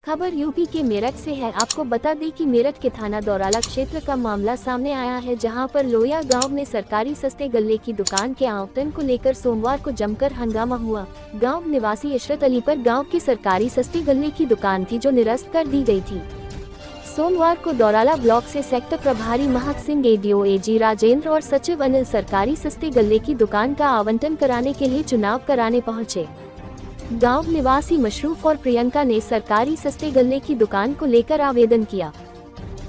खबर यूपी के मेरठ से है। आपको बता दें कि मेरठ के थाना दौराला क्षेत्र का मामला सामने आया है, जहां पर लोया गांव में सरकारी सस्ते गल्ले की दुकान के आवंटन को लेकर सोमवार को जमकर हंगामा हुआ। गांव निवासी इशरत अली पर गांव की सरकारी सस्ते गल्ले की दुकान थी जो निरस्त कर दी गई थी। सोमवार को दौराला ब्लॉक से सेक्टर प्रभारी महक सिंह, एडीओ एजी राजेंद्र और सचिव अनिल सरकारी सस्ते गल्ले की दुकान का आवंटन कराने के लिए चुनाव कराने पहुंचे। गांव निवासी मशरूफ और प्रियंका ने सरकारी सस्ते गल्ले की दुकान को लेकर आवेदन किया।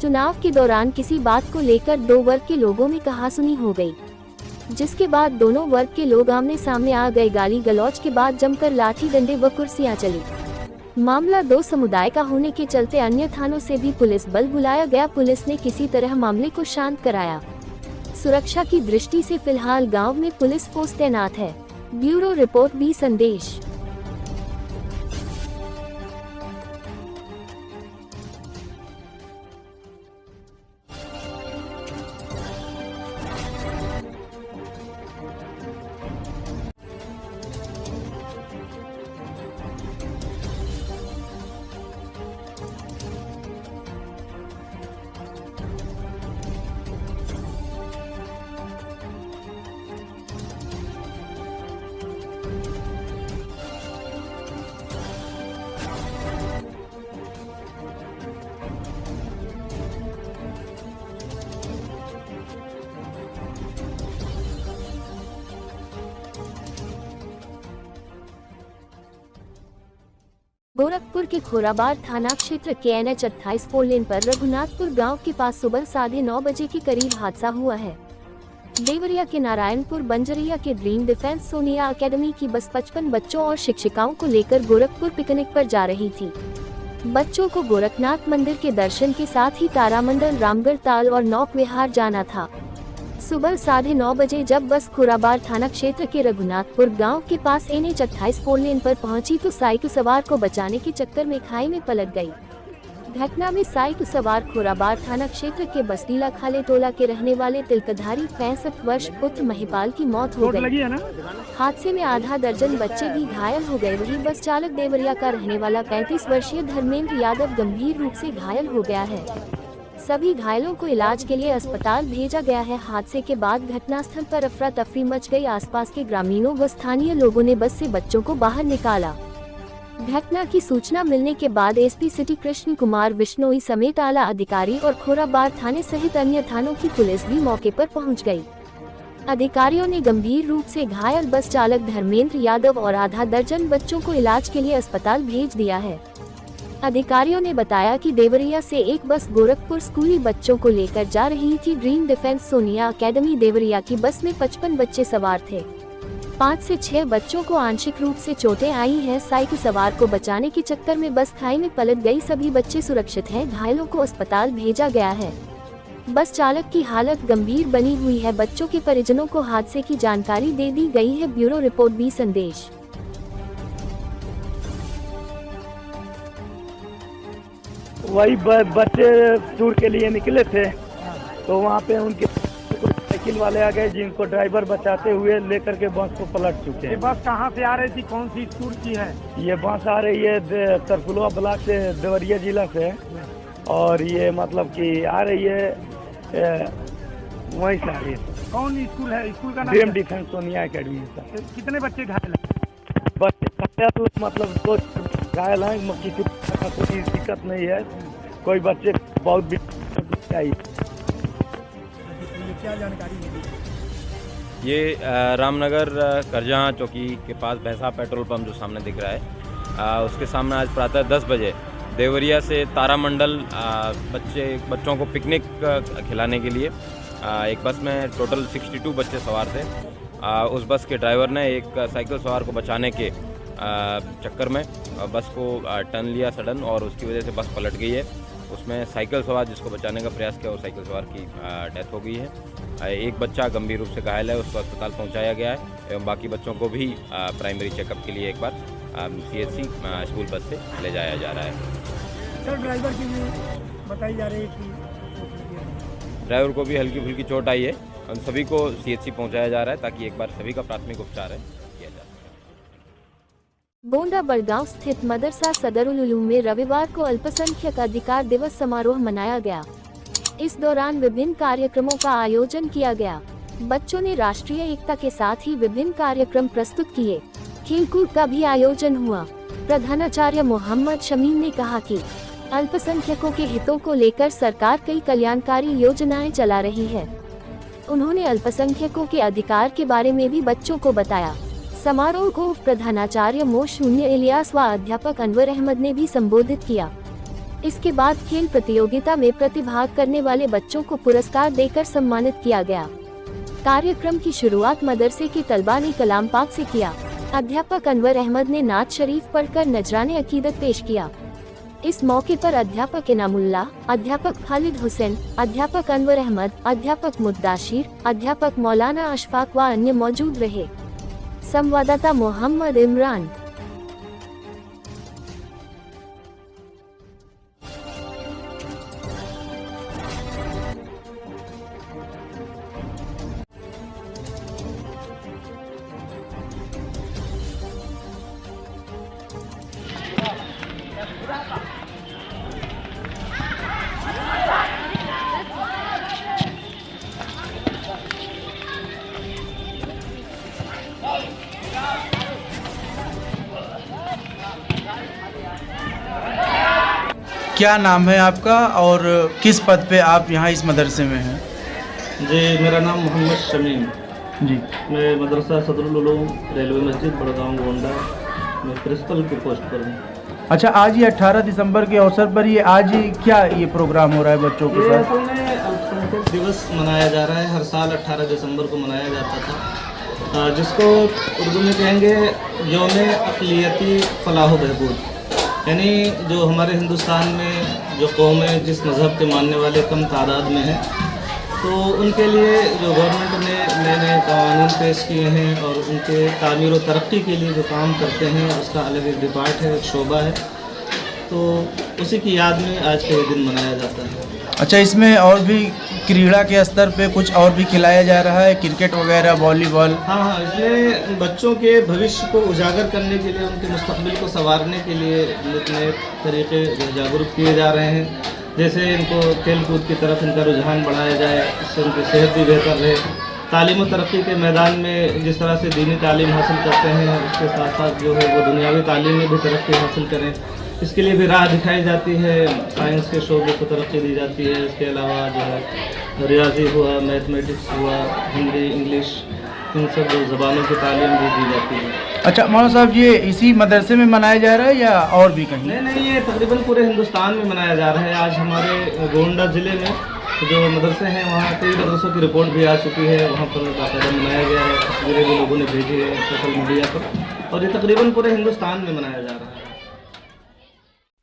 चुनाव के दौरान किसी बात को लेकर दो वर्ग के लोगों में कहासुनी हो गई, जिसके बाद दोनों वर्ग के लोग आमने सामने आ गए। गाली गलौज के बाद जमकर लाठी डंडे व कुर्सियां चली। मामला दो समुदाय का होने के चलते अन्य थानों से भी पुलिस बल बुलाया गया। पुलिस ने किसी तरह मामले को शांत कराया। सुरक्षा की दृष्टि से फिलहाल गांव में पुलिस फोर्स तैनात है। ब्यूरो रिपोर्ट, बी संदेश। गोरखपुर के खोराबार थाना क्षेत्र के NH 28 4 लेन पर रघुनाथपुर गांव के पास सुबह 9:30 बजे के करीब हादसा हुआ है। देवरिया के नारायणपुर बंजरिया के ड्रीम डिफेंस सोनिया अकेडमी की बस 55 बच्चों और शिक्षिकाओं को लेकर गोरखपुर पिकनिक पर जा रही थी। बच्चों को गोरखनाथ मंदिर के दर्शन के साथ ही तारामंडल, रामगढ़ ताल और नौक विहार जाना था। सुबह 9:30 बजे जब बस खोराबार थाना क्षेत्र के रघुनाथपुर गांव के पास NH 28 4 लेन पर पहुंची तो साइकिल सवार को बचाने के चक्कर में खाई में पलट गई। घटना में साइकिल सवार खोराबार थाना क्षेत्र के बसडीला खाले टोला के रहने वाले तिलकधारी 65 वर्ष पुत्र महिपाल की मौत हो गई। हादसे में आधा दर्जन बच्चे भी घायल हो गए। वहीं बस चालक देवरिया का रहने वाला 35 वर्षीय धर्मेंद्र यादव गंभीर रूप से घायल हो गया है। सभी घायलों को इलाज के लिए अस्पताल भेजा गया है। हादसे के बाद घटनास्थल पर अफरा तफरी मच गई। आसपास के ग्रामीणों व स्थानीय लोगों ने बस से बच्चों को बाहर निकाला। घटना की सूचना मिलने के बाद एसपी सिटी कृष्ण कुमार बिश्नोई समेत आला अधिकारी और खोराबार थाने सहित अन्य थानों की पुलिस भी मौके पर पहुंच गई। अधिकारियों ने गंभीर रूप से घायल बस चालक धर्मेंद्र यादव और आधा दर्जन बच्चों को इलाज के लिए अस्पताल भेज दिया है। अधिकारियों ने बताया कि देवरिया से एक बस गोरखपुर स्कूली बच्चों को लेकर जा रही थी। Dream defence Sonia academy Deoria की बस में 55 बच्चे सवार थे। 5 से 6 बच्चों को आंशिक रूप से चोटें आई हैं। साइकिल सवार को बचाने के चक्कर में बस खाई में पलट गई। सभी बच्चे सुरक्षित हैं। घायलों को अस्पताल भेजा गया है। बस चालक की हालत गंभीर बनी हुई है। बच्चों के परिजनों को हादसे की जानकारी दे दी गई है। ब्यूरो रिपोर्ट, बी संदेश। वही बच्चे टूर के लिए निकले थे तो वहाँ पे उनके साइकिल वाले आ गए, जिनको ड्राइवर बचाते हुए लेकर के बस को पलट चुके हैं। ये बस कहाँ से आ रही थी, कौन सी टूर की है? ये बस आ रही है तरकुलवा ब्लॉक से, देवरिया जिला से, और ये मतलब कि आ रही है वहीं से आ रही है। कौन स्कूल है? स्कूल का नाम ड्रीम डिफेंस सोनिया अकेडमी। कितने बच्चे घायल हैं? बच्चे मतलब दो घायल हैं, किसी का कोई दिक्कत नहीं है। कोई बच्चे बहुत भी चाहिए। क्या जानकारी मिली? ये रामनगर करजहाँ चौकी के पास भैंसा पेट्रोल पंप जो सामने दिख रहा है, उसके सामने आज प्रातः 10 बजे देवरिया से तारामंडल बच्चों को पिकनिक खिलाने के लिए एक बस में टोटल 62 बच्चे सवार थे। उस बस के ड्राइवर ने एक साइकिल सवार को बचाने के चक्कर में बस को टर्न लिया सडन, और उसकी वजह से बस पलट गई है। उसमें साइकिल सवार जिसको बचाने का प्रयास किया और साइकिल सवार की डेथ हो गई है। एक बच्चा गंभीर रूप से घायल है, उसको अस्पताल पहुंचाया गया है एवं बाकी बच्चों को भी प्राइमरी चेकअप के लिए एक बार CHC स्कूल बस से ले जाया जा रहा है। सर, ड्राइवर की भी बताई जा रही है कि ड्राइवर को भी हल्की फुल्की चोट आई है। उन सभी को CHC पहुंचाया जा रहा है ताकि एक बार सभी का प्राथमिक उपचार है। बोंडा बड़गांव स्थित मदरसा सदरुल उलूम में रविवार को अल्पसंख्यक अधिकार दिवस समारोह मनाया गया। इस दौरान विभिन्न कार्यक्रमों का आयोजन किया गया। बच्चों ने राष्ट्रीय एकता के साथ ही विभिन्न कार्यक्रम प्रस्तुत किए। खेलकूद का भी आयोजन हुआ। प्रधानाचार्य मोहम्मद शमीम ने कहा कि अल्पसंख्यकों के हितों को लेकर सरकार कई कल्याणकारी योजनाएं चला रही है। उन्होंने अल्पसंख्यकों के अधिकार के बारे में भी बच्चों को बताया। समारोह को प्रधानाचार्य मोशून्य इलियास व अध्यापक अनवर अहमद ने भी संबोधित किया। इसके बाद खेल प्रतियोगिता में प्रतिभाग करने वाले बच्चों को पुरस्कार देकर सम्मानित किया गया। कार्यक्रम की शुरुआत मदरसे के तलबा ने कलाम पाक से किया। अध्यापक अनवर अहमद ने नात शरीफ पढ़कर नजराने अकीदत पेश किया। इस मौके पर अध्यापक इनामुल्लाह, अध्यापक खालिद हुसैन, अध्यापक अनवर अहमद, अध्यापक मुद्दाशिर, अध्यापक मौलाना अशफाक व अन्य मौजूद रहे। संवाददाता मोहम्मद इमरान। क्या नाम है आपका और किस पद पे आप यहाँ इस मदरसे में हैं? जी, मेरा नाम मोहम्मद शमीम। जी, मैं मदरसा सदरुल उलूम रेलवे मस्जिद बड़गांव गोंडा में प्रिंसिपल की पोस्ट पर हूँ। अच्छा, आज ये 18 दिसंबर के अवसर पर ये आज क्या ये प्रोग्राम हो रहा है बच्चों के ये साथ? असल में अल्पसंख्यक दिवस मनाया जा रहा है। हर साल 18 दिसंबर को मनाया जाता था, जिसको उर्दू में कहेंगे यौम अक़लियती फ़लाह बहबूद, यानी जो हमारे हिंदुस्तान में जो कौमें जिस मज़हब के मानने वाले कम तादाद में हैं, तो उनके लिए जो गवर्नमेंट ने नए नए कानून पेश किए हैं और उनके तामीर और तरक्की के लिए जो काम करते हैं उसका अलग एक डिपार्ट है, एक शोबा है, तो उसी की याद में आज का ये दिन मनाया जाता है। अच्छा, इसमें और भी क्रीड़ा के स्तर पे कुछ और भी खिलाया जा रहा है, क्रिकेट वगैरह, वॉलीबॉल? हाँ, इसमें बच्चों के भविष्य को उजागर करने के लिए, उनके मुस्तकबिल को संवारने के लिए नए तरीके जागरूक किए जा रहे हैं। जैसे इनको खेल कूद की तरफ इनका रुझान बढ़ाया जाए, इससे उनकी सेहत भी बेहतर रहे। तालीम और तरक्की के मैदान में जिस तरह से दीनी तालीम हासिल करते हैं, उसके साथ साथ जो है वो दुनियावी तालीम में भी तरक्की हासिल करें, इसके लिए भी राह दिखाई जाती है। साइंस के शोबे को तरक्की दी जाती है। इसके अलावा जो है रियाजी हुआ, मैथमेटिक्स हुआ, हिंदी, इंग्लिश, इन सब ज़बानों की तालीम भी दी जाती है। अच्छा मौलाना साहब, ये इसी मदरसे में मनाया जा रहा है या और भी कहीं? नहीं, ये तकरीबन पूरे हिंदुस्तान में मनाया जा रहा है। आज हमारे गोंडा ज़िले में जो मदरसे हैं वहाँ कई मदरसों की रिपोर्ट भी आ चुकी है, वहाँ पर बाकायदा मनाया गया है। तस्वीरें भी लोगों ने भेजी है सोशल मीडिया पर, और ये तकरीबन पूरे हिंदुस्तान में मनाया जा रहा है।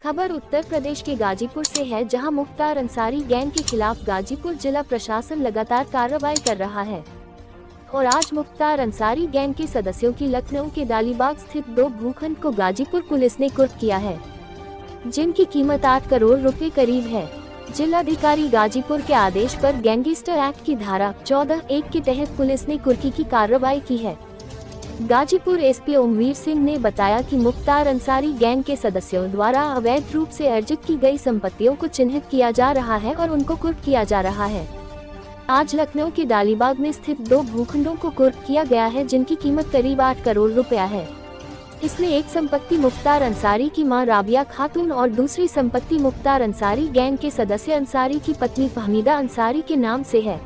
खबर उत्तर प्रदेश के गाजीपुर से है, जहां मुख्तार अंसारी गैंग के खिलाफ गाजीपुर जिला प्रशासन लगातार कार्रवाई कर रहा है और आज मुख्तार अंसारी गैंग के सदस्यों की लखनऊ के दालीबाग स्थित 2 भूखंड को गाजीपुर पुलिस ने कुर्क किया है, जिनकी कीमत 8 करोड़ रुपए करीब है। जिलाधिकारी गाजीपुर के आदेश पर गैंगस्टर एक्ट की धारा 14(1) के तहत पुलिस ने कुर्की की कार्रवाई की है। गाजीपुर एसपी ओमवीर सिंह ने बताया कि मुख्तार अंसारी गैंग के सदस्यों द्वारा अवैध रूप से अर्जित की गई संपत्तियों को चिन्हित किया जा रहा है और उनको कुर्क किया जा रहा है। आज लखनऊ के दालीबाग में स्थित 2 भूखंडों को कुर्क किया गया है, जिनकी कीमत करीब 8 करोड़ रुपया है। इसमें एक संपत्ति मुख्तार अंसारी की मां राबिया खातून और दूसरी संपत्ति मुख्तार अंसारी गैंग के सदस्य अंसारी की पत्नी फहमीदा अंसारी के नाम से है।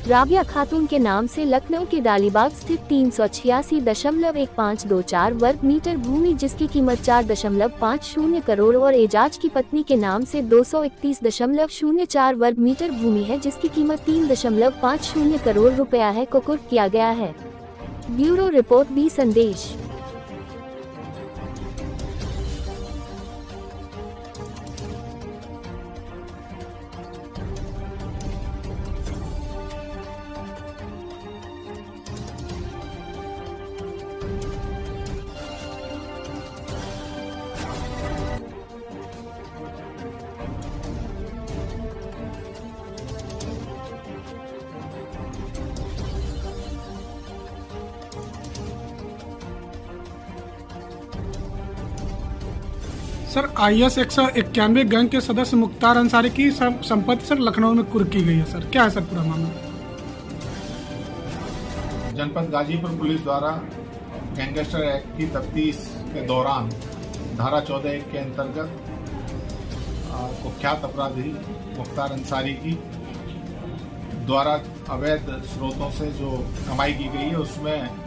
राबिया खातून के नाम से लखनऊ के दालीबाग स्थित 386.1524 वर्ग मीटर भूमि, जिसकी कीमत 4.50 करोड़, और एजाज की पत्नी के नाम से 231.04 वर्ग मीटर भूमि है, जिसकी कीमत 3.50 करोड़ रुपया है, को कुर्क किया गया है। ब्यूरो रिपोर्ट बी संदेश। सर IS 191 गैंग के सदस्य मुख्तार अंसारी की संपत्ति सर लखनऊ में कुर्क की गई है सर, क्या है सर पूरा मामला? जनपद गाजीपुर पुलिस द्वारा गैंगस्टर एक्ट की तफ्तीश के दौरान धारा 14(1) के अंतर्गत कुख्यात अपराधी मुख्तार अंसारी की द्वारा अवैध स्रोतों से जो कमाई की गई है उसमें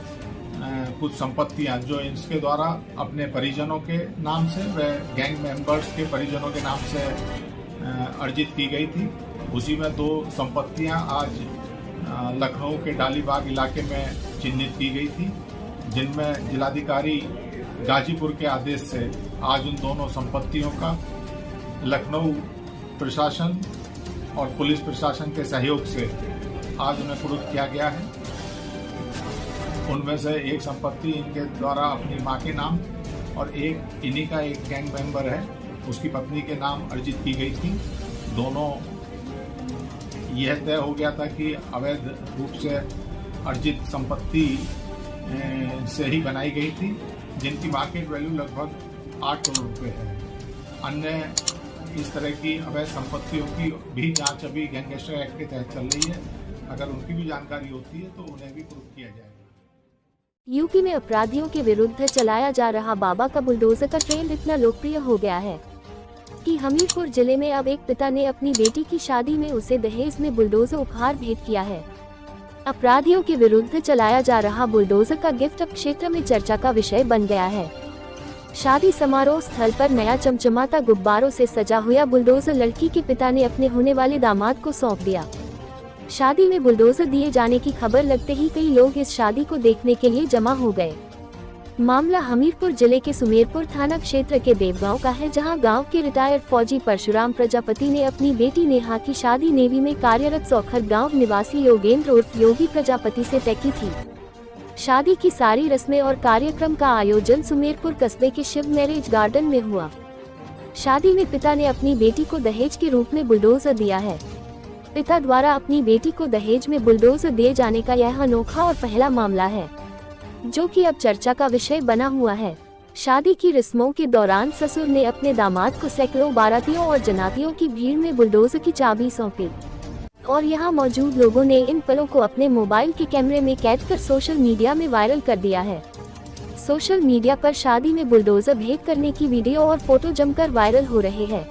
कुछ संपत्तियां जो इसके द्वारा अपने परिजनों के नाम से व गैंग मेंबर्स के परिजनों के नाम से अर्जित की गई थी। उसी में 2 संपत्तियां आज लखनऊ के डालीबाग इलाके में चिन्हित की गई थी, जिनमें जिलाधिकारी गाजीपुर के आदेश से आज उन दोनों संपत्तियों का लखनऊ प्रशासन और पुलिस प्रशासन के सहयोग से आज उन्हें कुर्क किया गया है। उनमें से एक संपत्ति इनके द्वारा अपनी मां के नाम और एक इन्हीं का एक गैंग मेंबर है उसकी पत्नी के नाम अर्जित की गई थी। दोनों यह तय हो गया था कि अवैध रूप से अर्जित संपत्ति से ही बनाई गई थी, जिनकी मार्केट वैल्यू लगभग 8 करोड़ रुपए है। अन्य इस तरह की अवैध संपत्तियों की भी जांच अभी गैंगस्टर एक्ट के तहत चल रही है। अगर उनकी भी जानकारी होती है तो उन्हें भी कुर्क किया जाएगा। यूपी में अपराधियों के विरुद्ध चलाया जा रहा बाबा का बुलडोजर का ट्रेंड इतना लोकप्रिय हो गया है कि हमीरपुर जिले में अब एक पिता ने अपनी बेटी की शादी में उसे दहेज में बुलडोजर उपहार भेंट किया है। अपराधियों के विरुद्ध चलाया जा रहा बुलडोजर का गिफ्ट अब क्षेत्र में चर्चा का विषय बन गया है। शादी समारोह स्थल पर नया चमचमाता गुब्बारों से सजा हुआ बुलडोजर लड़की के पिता ने अपने होने वाले दामाद को सौंप दिया। शादी में बुलडोजर दिए जाने की खबर लगते ही कई लोग इस शादी को देखने के लिए जमा हो गए। मामला हमीरपुर जिले के सुमेरपुर थाना क्षेत्र के देवगांव का है, जहां गांव के रिटायर्ड फौजी परशुराम प्रजापति ने अपनी बेटी नेहा की शादी नेवी में कार्यरत सौखर गांव निवासी योगेंद्र उर्फ योगी प्रजापति से तय की थी। शादी की सारी रस्में और कार्यक्रम का आयोजन सुमेरपुर कस्बे के शिव मैरिज गार्डन में हुआ। शादी में पिता ने अपनी बेटी को दहेज के रूप में बुलडोजर दिया है। पिता द्वारा अपनी बेटी को दहेज में बुलडोजर दिए जाने का यह अनोखा और पहला मामला है, जो कि अब चर्चा का विषय बना हुआ है। शादी की रस्मों के दौरान ससुर ने अपने दामाद को सैकड़ों बारातियों और जनातियों की भीड़ में बुलडोजर की चाबी सौंपी और यहाँ मौजूद लोगों ने इन पलों को अपने मोबाइल के कैमरे में कैद कर सोशल मीडिया में वायरल कर दिया है। सोशल मीडिया पर शादी में बुलडोजर भेंट करने की वीडियो और फोटो जमकर वायरल हो रहे हैं।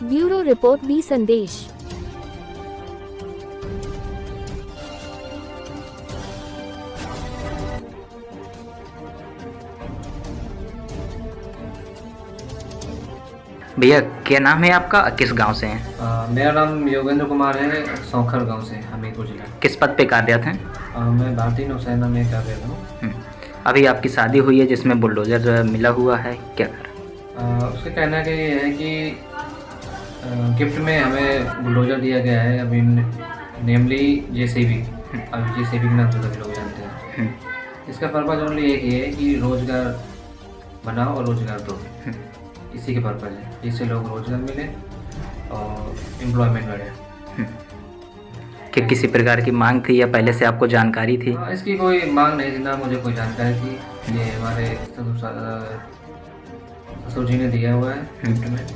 ब्यूरो रिपोर्ट, बी संदेश। भैया क्या नाम है आपका, किस गांव से हैं? मेरा नाम योगेंद्र कुमार है, सौखर गांव से, हमीरपुर जिला। किस पद पे कार्यरत हैं? मैं भारतीय नौसेना में कार्यरत हूँ। अभी आपकी शादी हुई है जिसमें बुलडोजर मिला हुआ है, क्या कर? उसका कहना ये है कि गिफ्ट में हमें बुलडोजर दिया गया है, अभी नेमली JCB, अब JCB के नाम से सभी लोग जानते हैं। इसका पर्पज़ ओनली एक ही है कि रोजगार बनाओ और रोजगार दो, इसी के पर्पज़ है, जिससे लोग रोजगार मिले और एम्प्लॉयमेंट बढ़े। कि किसी प्रकार की मांग थी या पहले से आपको जानकारी थी? इसकी कोई मांग नहीं थी, ना मुझे कोई जानकारी थी। ये हमारे ससुर जी ने दिया हुआ है गिफ्ट में।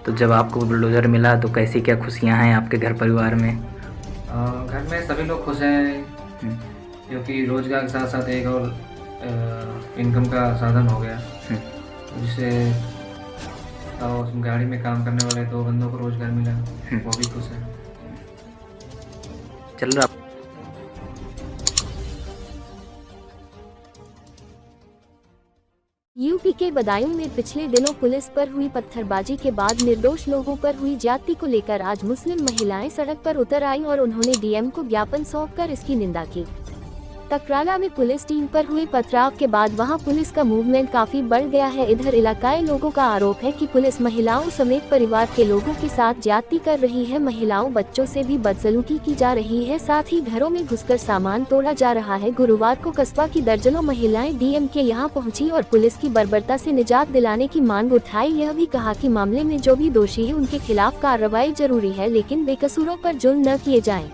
तो जब आपको बुलडोजर मिला तो कैसी क्या खुशियां हैं आपके घर परिवार में? घर में सभी लोग खुश हैं, क्योंकि रोजगार के साथ साथ एक और इनकम का साधन हो गया, जिससे गाड़ी में काम करने वाले 2 बंदों को रोजगार मिला, वो भी खुश है। चल रहा। यूपी के बदायूं में पिछले दिनों पुलिस पर हुई पत्थरबाजी के बाद निर्दोष लोगों पर हुई ज्यादती को लेकर आज मुस्लिम महिलाएं सड़क पर उतर आईं और उन्होंने डीएम को ज्ञापन सौंपकर इसकी निंदा की। तकराला में पुलिस टीम पर हुए पथराव के बाद वहां पुलिस का मूवमेंट काफी बढ़ गया है। इधर इलाकाई लोगों का आरोप है कि पुलिस महिलाओं समेत परिवार के लोगों के साथ ज्यादती कर रही है। महिलाओं बच्चों से भी बदसलूकी की जा रही है, साथ ही घरों में घुसकर सामान तोड़ा जा रहा है। गुरुवार को कस्बा की दर्जनों महिलाएं डीएम के यहां पहुंची और पुलिस की बर्बरता से निजात दिलाने की मांग उठाई। यह भी कहा कि मामले में जो भी दोषी है उनके खिलाफ कार्रवाई जरूरी है, लेकिन बेकसूरों पर जुल्म न किए जाएं।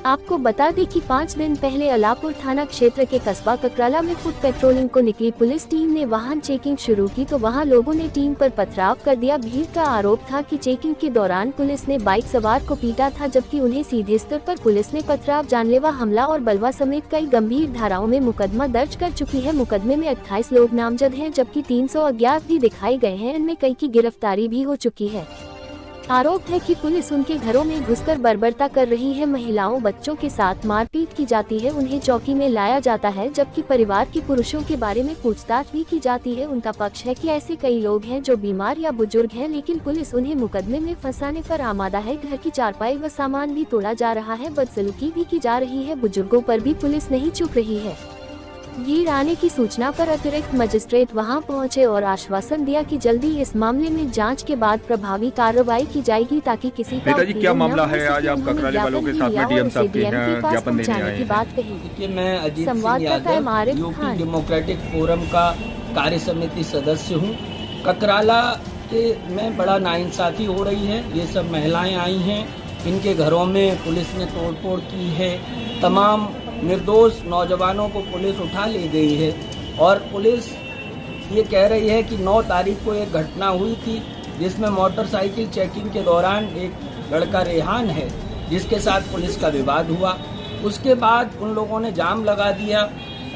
आपको बता दें कि 5 दिन पहले अलापुर थाना क्षेत्र के कस्बा ककराला में फुट पेट्रोलिंग को निकली पुलिस टीम ने वाहन चेकिंग शुरू की तो वहां लोगों ने टीम पर पथराव कर दिया। भीड़ का आरोप था कि चेकिंग के दौरान पुलिस ने बाइक सवार को पीटा था, जबकि उन्हें सीधे स्तर पर पुलिस ने पथराव, जानलेवा हमला और बलवा समेत कई गंभीर धाराओं में मुकदमा दर्ज कर चुकी है। मुकदमे में 28 लोग नामजद हैं, जबकि 300 अज्ञात भी दिखाए गए हैं। इनमें कई की गिरफ्तारी भी हो चुकी है। आरोप है कि पुलिस उनके घरों में घुसकर बर्बरता कर रही है। महिलाओं बच्चों के साथ मारपीट की जाती है, उन्हें चौकी में लाया जाता है, जबकि परिवार के पुरुषों के बारे में पूछताछ भी की जाती है। उनका पक्ष है कि ऐसे कई लोग हैं जो बीमार या बुजुर्ग हैं, लेकिन पुलिस उन्हें मुकदमे में फंसाने पर आमादा है। घर की चारपाई व सामान भी तोड़ा जा रहा है, बदसलूकी भी की जा रही है। बुजुर्गों पर भी पुलिस नहीं चुप रही है। भीड़ आने की सूचना पर अतिरिक्त मजिस्ट्रेट वहां पहुंचे और आश्वासन दिया कि जल्दी इस मामले में जांच के बाद प्रभावी कार्रवाई की जाएगी, ताकि किसी का नेताजी क्या मामला है? आज आप ककराली वालों के साथ में डीएम साहब के ज्ञापन देने आए हैं। बात कही। मैं Ajit Singh Yadav UP democratic forum का कार्य समिति सदस्य हूँ। ककराला में बड़ा नाइंसाफी हो रही है। ये सब महिलाएं आई हैं, इनके घरों में पुलिस ने तोड़फोड़ की है। तमाम निर्दोष नौजवानों को पुलिस उठा ले गई है और पुलिस ये कह रही है कि 9 तारीख को एक घटना हुई थी जिसमें मोटरसाइकिल चेकिंग के दौरान एक लड़का रेहान है जिसके साथ पुलिस का विवाद हुआ। उसके बाद उन लोगों ने जाम लगा दिया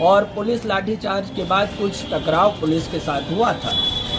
और पुलिस लाठीचार्ज के बाद कुछ टकराव पुलिस के साथ हुआ था।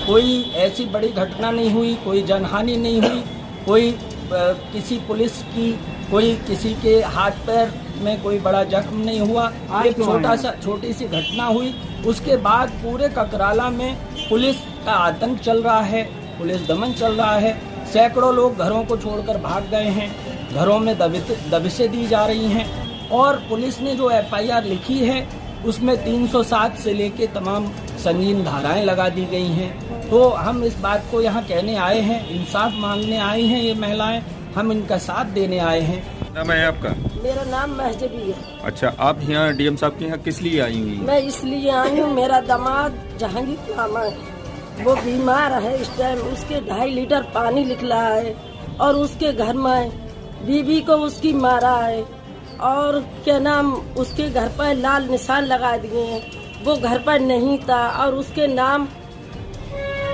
कोई ऐसी बड़ी घटना नहीं हुई, कोई जनहानि नहीं हुई, कोई किसी पुलिस की कोई किसी के हाथ पैर में कोई बड़ा जख्म नहीं हुआ। एक छोटी सी घटना हुई। उसके बाद पूरे ककराला में पुलिस का आतंक चल रहा है, पुलिस दमन चल रहा है। सैकड़ों लोग घरों को छोड़कर भाग गए हैं, घरों में दबिशें दी जा रही हैं और पुलिस ने जो FIR लिखी है उसमें 307 से लेके तमाम संगीन धाराएं लगा दी गई हैं। तो हम इस बात को यहाँ कहने आए हैं, इंसाफ मांगने आए हैं ये महिलाएं, हम इनका साथ देने आए हैं। नाम है आपका? मेरा नाम महजबी है। अच्छा, आप यहाँ डीएम साहब के यहाँ किस लिए आई हुई? मैं इसलिए आई हूँ, मेरा दामाद जहांगीर नामा है, वो बीमार है इस टाइम। उसके 2.5 लीटर पानी निकला है और उसके घर में बीबी को उसकी मारा है और क्या नाम उसके घर पर लाल निशान लगा दिए हैं। वो घर पर नहीं था और उसके नाम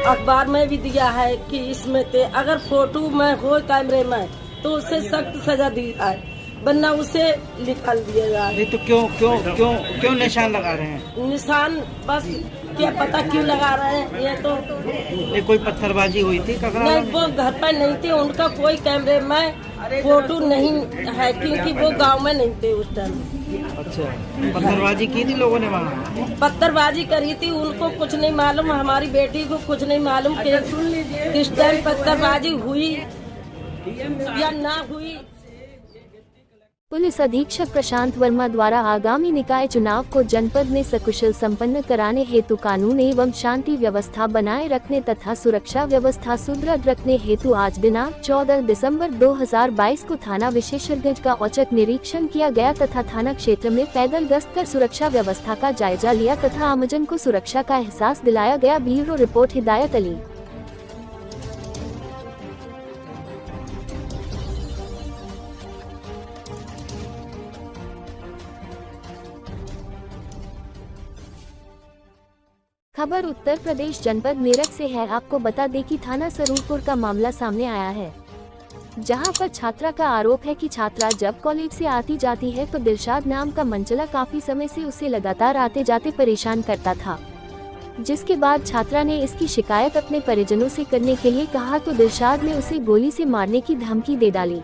अखबार में भी दिया है कि इसमें थे। अगर फोटो में हो कैमरे में तो उसे सख्त सजा दी जाए, वरना उसे निकाल दिया जाए। तो क्यों निशान लगा रहे हैं? निशान बस क्या पता क्यों लगा रहे हैं। ये तो कोई पत्थरबाजी हुई थी? नहीं, वो घर पर नहीं थे, उनका कोई कैमरे में फोटो नहीं है क्योंकि वो गांव में नहीं थे उस टाइम। अच्छा, पत्थरबाजी की थी लोगों ने वहाँ? पत्थरबाजी करी थी, उनको कुछ नहीं मालूम, हमारी बेटी को कुछ नहीं मालूम कि किस टाइम पत्थरबाजी हुई या ना हुई। पुलिस अधीक्षक प्रशांत वर्मा द्वारा आगामी निकाय चुनाव को जनपद में सकुशल संपन्न कराने हेतु कानून एवं शांति व्यवस्था बनाए रखने तथा सुरक्षा व्यवस्था सुदृढ़ रखने हेतु आज दिनांक 14 दिसंबर 2022 को थाना विशेषज्ञ का औचक निरीक्षण किया गया तथा थाना क्षेत्र में पैदल गश्त कर सुरक्षा व्यवस्था का जायजा लिया तथा आमजन को सुरक्षा का एहसास दिलाया गया। ब्यूरो रिपोर्ट हिदायत अली। खबर उत्तर प्रदेश जनपद मेरठ से है। आपको बता दें कि थाना सरूरपुर का मामला सामने आया है, जहां पर छात्रा का आरोप है कि छात्रा जब कॉलेज से आती जाती है तो दिलशाद नाम का मंचला काफी समय से उसे लगातार आते जाते परेशान करता था, जिसके बाद छात्रा ने इसकी शिकायत अपने परिजनों से करने के लिए कहा तो दिलशाद ने उसे गोली से मारने की धमकी दे डाली।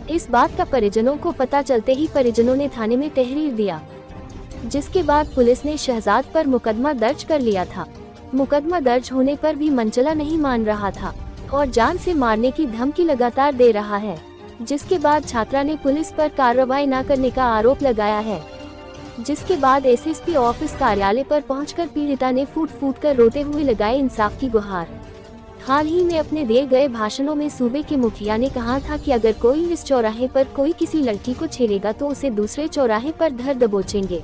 इस बात का परिजनों को पता चलते ही परिजनों ने थाने में तहरीर दिया, जिसके बाद पुलिस ने शहजाद पर मुकदमा दर्ज कर लिया था। मुकदमा दर्ज होने पर भी मंचला नहीं मान रहा था और जान से मारने की धमकी लगातार दे रहा है, जिसके बाद छात्रा ने पुलिस पर कार्रवाई न करने का आरोप लगाया है, जिसके बाद SSP ऑफिस कार्यालय पर पहुंचकर पीड़िता ने फूट फूट कर रोते हुए लगाए इंसाफ की गुहार। हाल ही में अपने दिए गए भाषणों में सूबे के मुखिया ने कहा था कि अगर कोई इस चौराहे पर कोई किसी लड़की को छेड़ेगा तो उसे दूसरे चौराहे पर धर दबोचेंगे।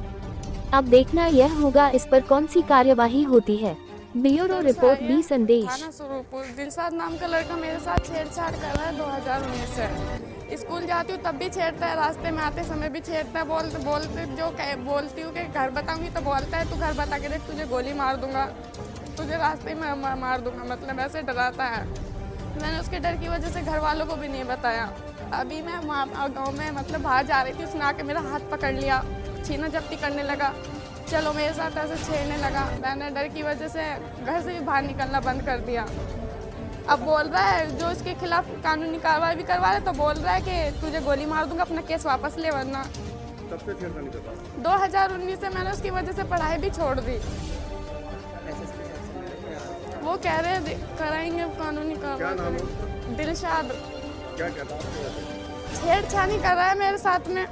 अब देखना यह होगा इस पर कौन सी कार्यवाही होती है। ब्यूरो रिपोर्ट बी संदेश। थाना स्वरूपुर दिलशाद नाम का लड़का मेरे साथ छेड़छाड़ कर रहा है 2019 से। स्कूल जाती हूँ तब भी छेड़ता है, रास्ते में आते समय भी छेड़ता है। बोलती हूँ कि घर बताऊंगी तो बोलता है तू घर बता के देख तुझे गोली मार दूंगा, तुझे रास्ते में मार दूंगा, मतलब ऐसे डराता है। मैंने उसके डर की वजह से घर वालों को भी नहीं बताया। अभी मैं गाँव में मतलब बाहर जा रही थी, उसने आके मेरा हाथ पकड़ लिया, छीना झपटी करने लगा, चलो मेरे साथ ऐसे छेड़ने लगा। मैंने डर की वजह से घर से भी बाहर निकलना बंद कर दिया। अब बोल रहा है जो इसके खिलाफ कानूनी कार्रवाई भी करवा रहे तो बोल रहा है कि तुझे गोली मार दूंगा, अपना केस वापस ले, वरना। 2019 से मैंने उसकी वजह से पढ़ाई भी छोड़ दी। वो कह रहे हैं कराएंगे कानूनी कार्रवाई। दिलशाद छेड़छाड़ी कर रहा है मेरे साथ में।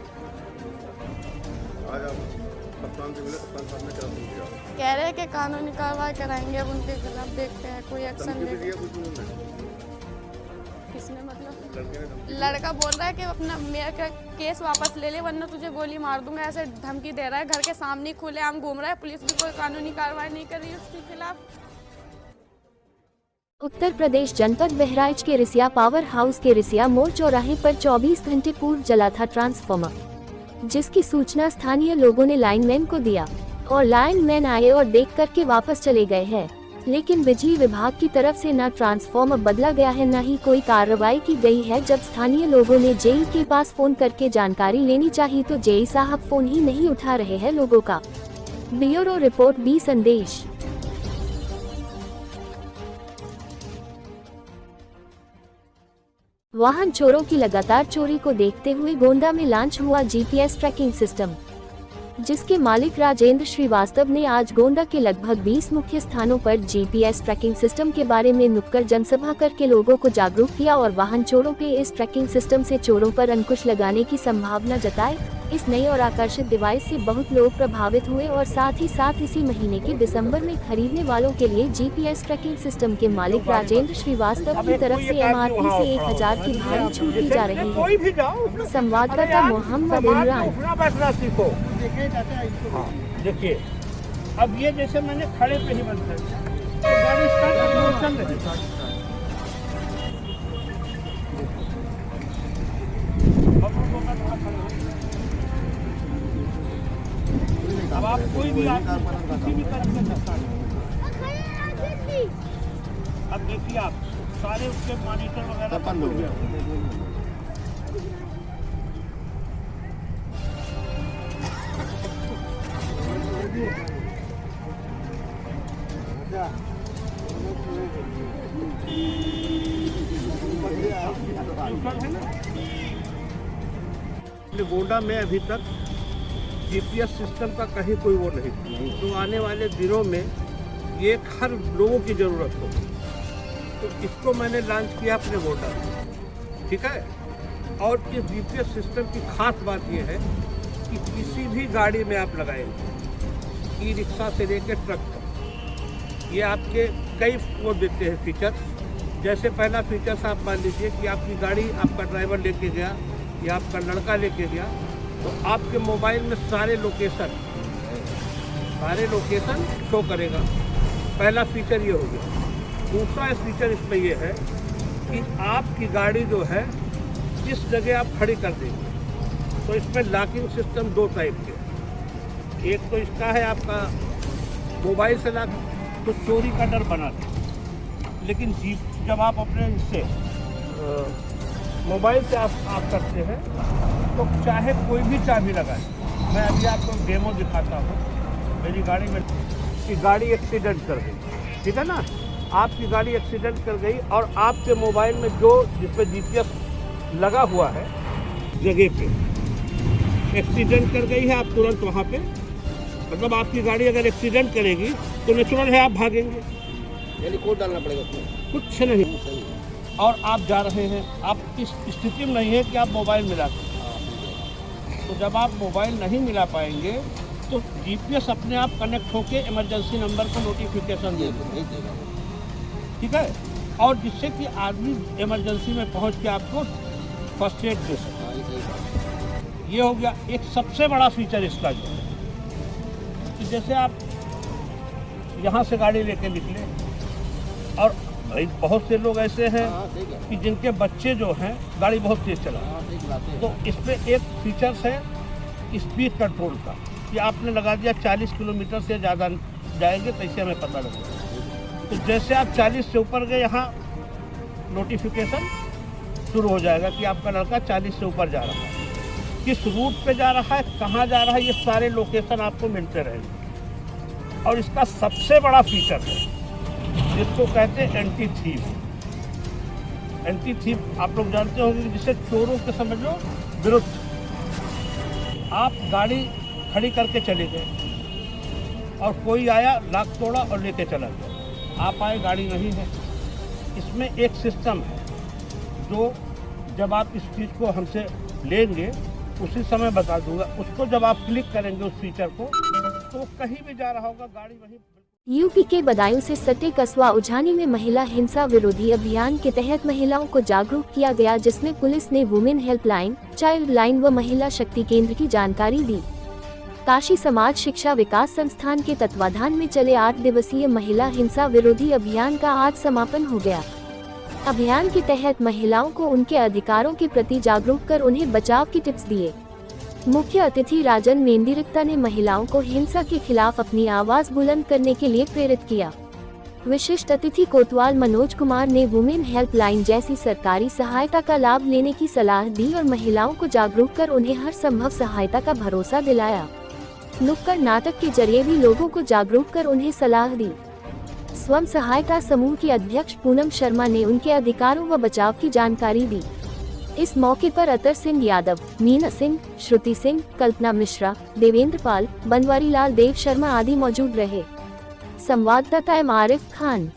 कह रहे हैं कि कानूनी कार्रवाई कराएंगे अब उनके खिलाफ, देखते हैं कोई एक्शन लेंगे। किसने मतलब लड़का बोल रहा है कि अपना मेरा केस वापस ले ले वरना तुझे गोली मार दूंगा, ऐसे धमकी दे रहा है। घर के सामने खुलेआम घूम रहा है, पुलिस भी कोई कानूनी कार्रवाई नहीं कर रही है उसके खिलाफ। उत्तर प्रदेश जनपद बहराइच के रिसिया पावर हाउस के रिसिया मोड़ चौराहे पर 24 घंटे पूर्व जला था ट्रांसफार्मर, जिसकी सूचना स्थानीय लोगों ने लाइनमैन को दिया और लाइनमैन आए और देख करके वापस चले गए हैं। लेकिन बिजली विभाग की तरफ से न ट्रांसफार्मर बदला गया है न ही कोई कार्रवाई की गई है। जब स्थानीय लोगों ने जेई के पास फोन करके जानकारी लेनी चाहिए तो जेई साहब फोन ही नहीं उठा रहे हैं लोगों का। ब्यूरो रिपोर्ट बी संदेश। वाहन चोरों की लगातार चोरी को देखते हुए गोंडा में लॉन्च हुआ जीपीएस ट्रैकिंग सिस्टम, जिसके मालिक राजेंद्र श्रीवास्तव ने आज गोंडा के लगभग 20 मुख्य स्थानों पर जीपीएस ट्रैकिंग सिस्टम के बारे में नुक्कड़ जनसभा करके लोगों को जागरूक किया और वाहन चोरों के इस ट्रैकिंग सिस्टम से चोरों पर अंकुश लगाने की संभावना जताई। इस नई और आकर्षित डिवाइस से बहुत लोग प्रभावित हुए और साथ ही साथ इसी महीने के दिसंबर में खरीदने वालों के लिए जीपीएस ट्रैकिंग सिस्टम के मालिक राजेंद्र श्रीवास्तव की तरफ से एमआरपी से 1000 की भारी छूट दी जा रही है। संवाददाता मोहम्मद इमरान। देखिए अब ये जैसे मैंने खड़े पे ही बंद कर दिया तो गाड़ी स्टार्ट चल रही है। अब आप कोई भी किसी भी तरह से अब देखिए आप सारे उसके मॉनिटर वगैरह बंद हो गया। गोंडा में अभी तक जीपीएस सिस्टम का कहीं कोई वो नहीं, तो आने वाले दिनों में ये हर लोगों की ज़रूरत हो, तो इसको मैंने लॉन्च किया अपने गोंडा में, ठीक है। और इस जीपीएस सिस्टम की खास बात ये है कि किसी भी गाड़ी में आप लगाएंगे, ई रिक्शा से लेकर ट्रक तक, ये आपके कई वो देते हैं फीचर्स। जैसे पहला फीचर्स आप मान लीजिए कि आपकी गाड़ी आपका ड्राइवर लेके गया या आपका लड़का लेके गया तो आपके मोबाइल में सारे लोकेशन शो करेगा। पहला फीचर ये हो गया। दूसरा फीचर इसमें ये है कि आपकी गाड़ी जो है जिस जगह आप खड़ी कर देंगे तो इसमें लॉकिंग सिस्टम 2 टाइप के, एक तो इसका है आपका मोबाइल से लॉक, तो चोरी का डर बना था। लेकिन जब आप अपने इससे मोबाइल से आप करते हैं तो चाहे कोई भी चाबी लगाए। मैं अभी आपको डेमो दिखाता हूँ। मेरी गाड़ी में कि गाड़ी एक्सीडेंट कर गई, ठीक है ना, आपकी गाड़ी एक्सीडेंट कर गई और आपके मोबाइल में जो जिस पर जीपीएस लगा हुआ है जगह पे एक्सीडेंट कर गई है, आप तुरंत वहाँ पे, मतलब आपकी गाड़ी अगर एक्सीडेंट करेगी तो नेचुरल है आप भागेंगे, यानी कोड डालना पड़ेगा उसमें, कुछ नहीं। और आप जा रहे हैं, आप इस स्थिति में नहीं है कि आप मोबाइल मिला सकते, तो जब आप मोबाइल नहीं मिला पाएंगे तो जीपीएस अपने आप कनेक्ट होके इमरजेंसी नंबर को नोटिफिकेशन दे देगा, ठीक है, और जिससे कि आदमी इमरजेंसी में पहुंच के आपको फर्स्ट एड दे सकता। ये हो गया एक सबसे बड़ा फीचर इसका, जो कि जैसे आप यहाँ से गाड़ी लेके निकले। और बहुत से लोग ऐसे हैं कि जिनके बच्चे जो हैं गाड़ी बहुत तेज चला, तो इसमें एक फीचर्स है स्पीड कंट्रोल का कि आपने लगा दिया 40 किलोमीटर से ज़्यादा जाएंगे तो इससे हमें पता लगेगा। तो जैसे आप 40 से ऊपर गए, यहाँ नोटिफिकेशन शुरू हो जाएगा कि आपका लड़का 40 से ऊपर जा रहा है, किस रूट पे जा रहा है, कहाँ जा रहा है, ये सारे लोकेशन आपको मिलते रहेंगे। और इसका सबसे बड़ा फीचर है जिसको कहते हैं एंटी थीफ। एंटी थीफ आप लोग जानते होंगे कि जिसे चोरों के समझ लो विरुद्ध। आप गाड़ी खड़ी करके चले गए और कोई आया, लाख तोड़ा और लेके चला गया, आप आए, गाड़ी नहीं है। इसमें एक सिस्टम है जो जब आप इस चीज़ को हमसे लेंगे उसी समय बता दूंगा। उसको जब आप क्लिक करेंगे उस फीचर को, तो कहीं भी जा रहा होगा, गाड़ी वहीं। यूपी के बदायूं से सटे कस्बा उझानी में महिला हिंसा विरोधी अभियान के तहत महिलाओं को जागरूक किया गया, जिसमें पुलिस ने वुमेन हेल्पलाइन, चाइल्ड लाइन व महिला शक्ति केंद्र की जानकारी दी। काशी समाज शिक्षा विकास संस्थान के तत्वाधान में चले 8 दिवसीय महिला हिंसा विरोधी अभियान का आज समापन हो गया। अभियान के तहत महिलाओं को उनके अधिकारों के प्रति जागरूक कर उन्हें बचाव की टिप्स दिए। मुख्य अतिथि राजन मेंदिरिक्ता ने महिलाओं को हिंसा के खिलाफ अपनी आवाज बुलंद करने के लिए प्रेरित किया। विशिष्ट अतिथि कोतवाल मनोज कुमार ने वुमेन हेल्पलाइन जैसी सरकारी सहायता का लाभ लेने की सलाह दी और महिलाओं को जागरूक कर उन्हें हर संभव सहायता का भरोसा दिलाया। नुक्कड़ नाटक के जरिए भी लोगों को जागरूक कर उन्हें सलाह दी। स्वयं सहायता समूह की अध्यक्ष पूनम शर्मा ने उनके अधिकारों व बचाव की जानकारी दी। इस मौके पर अतर सिंह यादव, मीना सिंह, श्रुति सिंह, कल्पना मिश्रा, देवेंद्र पाल, बनवारी लाल, देव शर्मा आदि मौजूद रहे। संवाददाता एम आरिफ खान।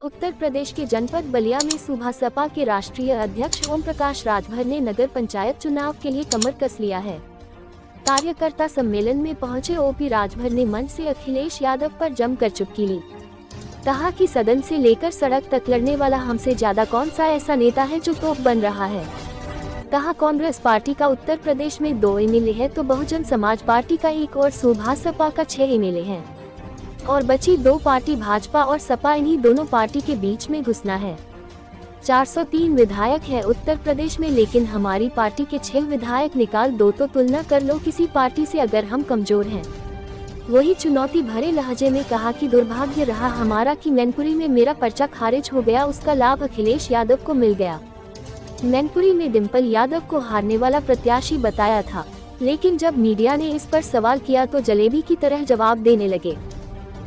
उत्तर प्रदेश के जनपद बलिया में सुबह सपा के राष्ट्रीय अध्यक्ष ओम प्रकाश राजभर ने नगर पंचायत चुनाव के लिए कमर कस लिया है। कार्यकर्ता सम्मेलन में पहुंचे ओपी राजभर ने मंच से अखिलेश यादव पर जमकर चुटकी ली। कहा कि सदन से लेकर सड़क तक लड़ने वाला हमसे ज्यादा कौन सा ऐसा नेता है जो तोप बन रहा है। कहा कांग्रेस पार्टी का उत्तर प्रदेश में 2 एमएलए है तो बहुजन समाज पार्टी का 1 और सुबह सपा का 6 एमएलए है और बची 2 पार्टी भाजपा और सपा, इन्हीं दोनों पार्टी के बीच में घुसना है। 403 विधायक है उत्तर प्रदेश में, लेकिन हमारी पार्टी के 6 विधायक निकाल दो तो तुलना कर लो किसी पार्टी से अगर हम कमजोर हैं। वही चुनौती भरे लहजे में कहा कि दुर्भाग्य रहा हमारा कि मैनपुरी में मेरा पर्चा खारिज हो गया, उसका लाभ अखिलेश यादव को मिल गया। मैनपुरी में डिम्पल यादव को हारने वाला प्रत्याशी बताया था, लेकिन जब मीडिया ने इस पर सवाल किया तो जलेबी की तरह जवाब देने लगे।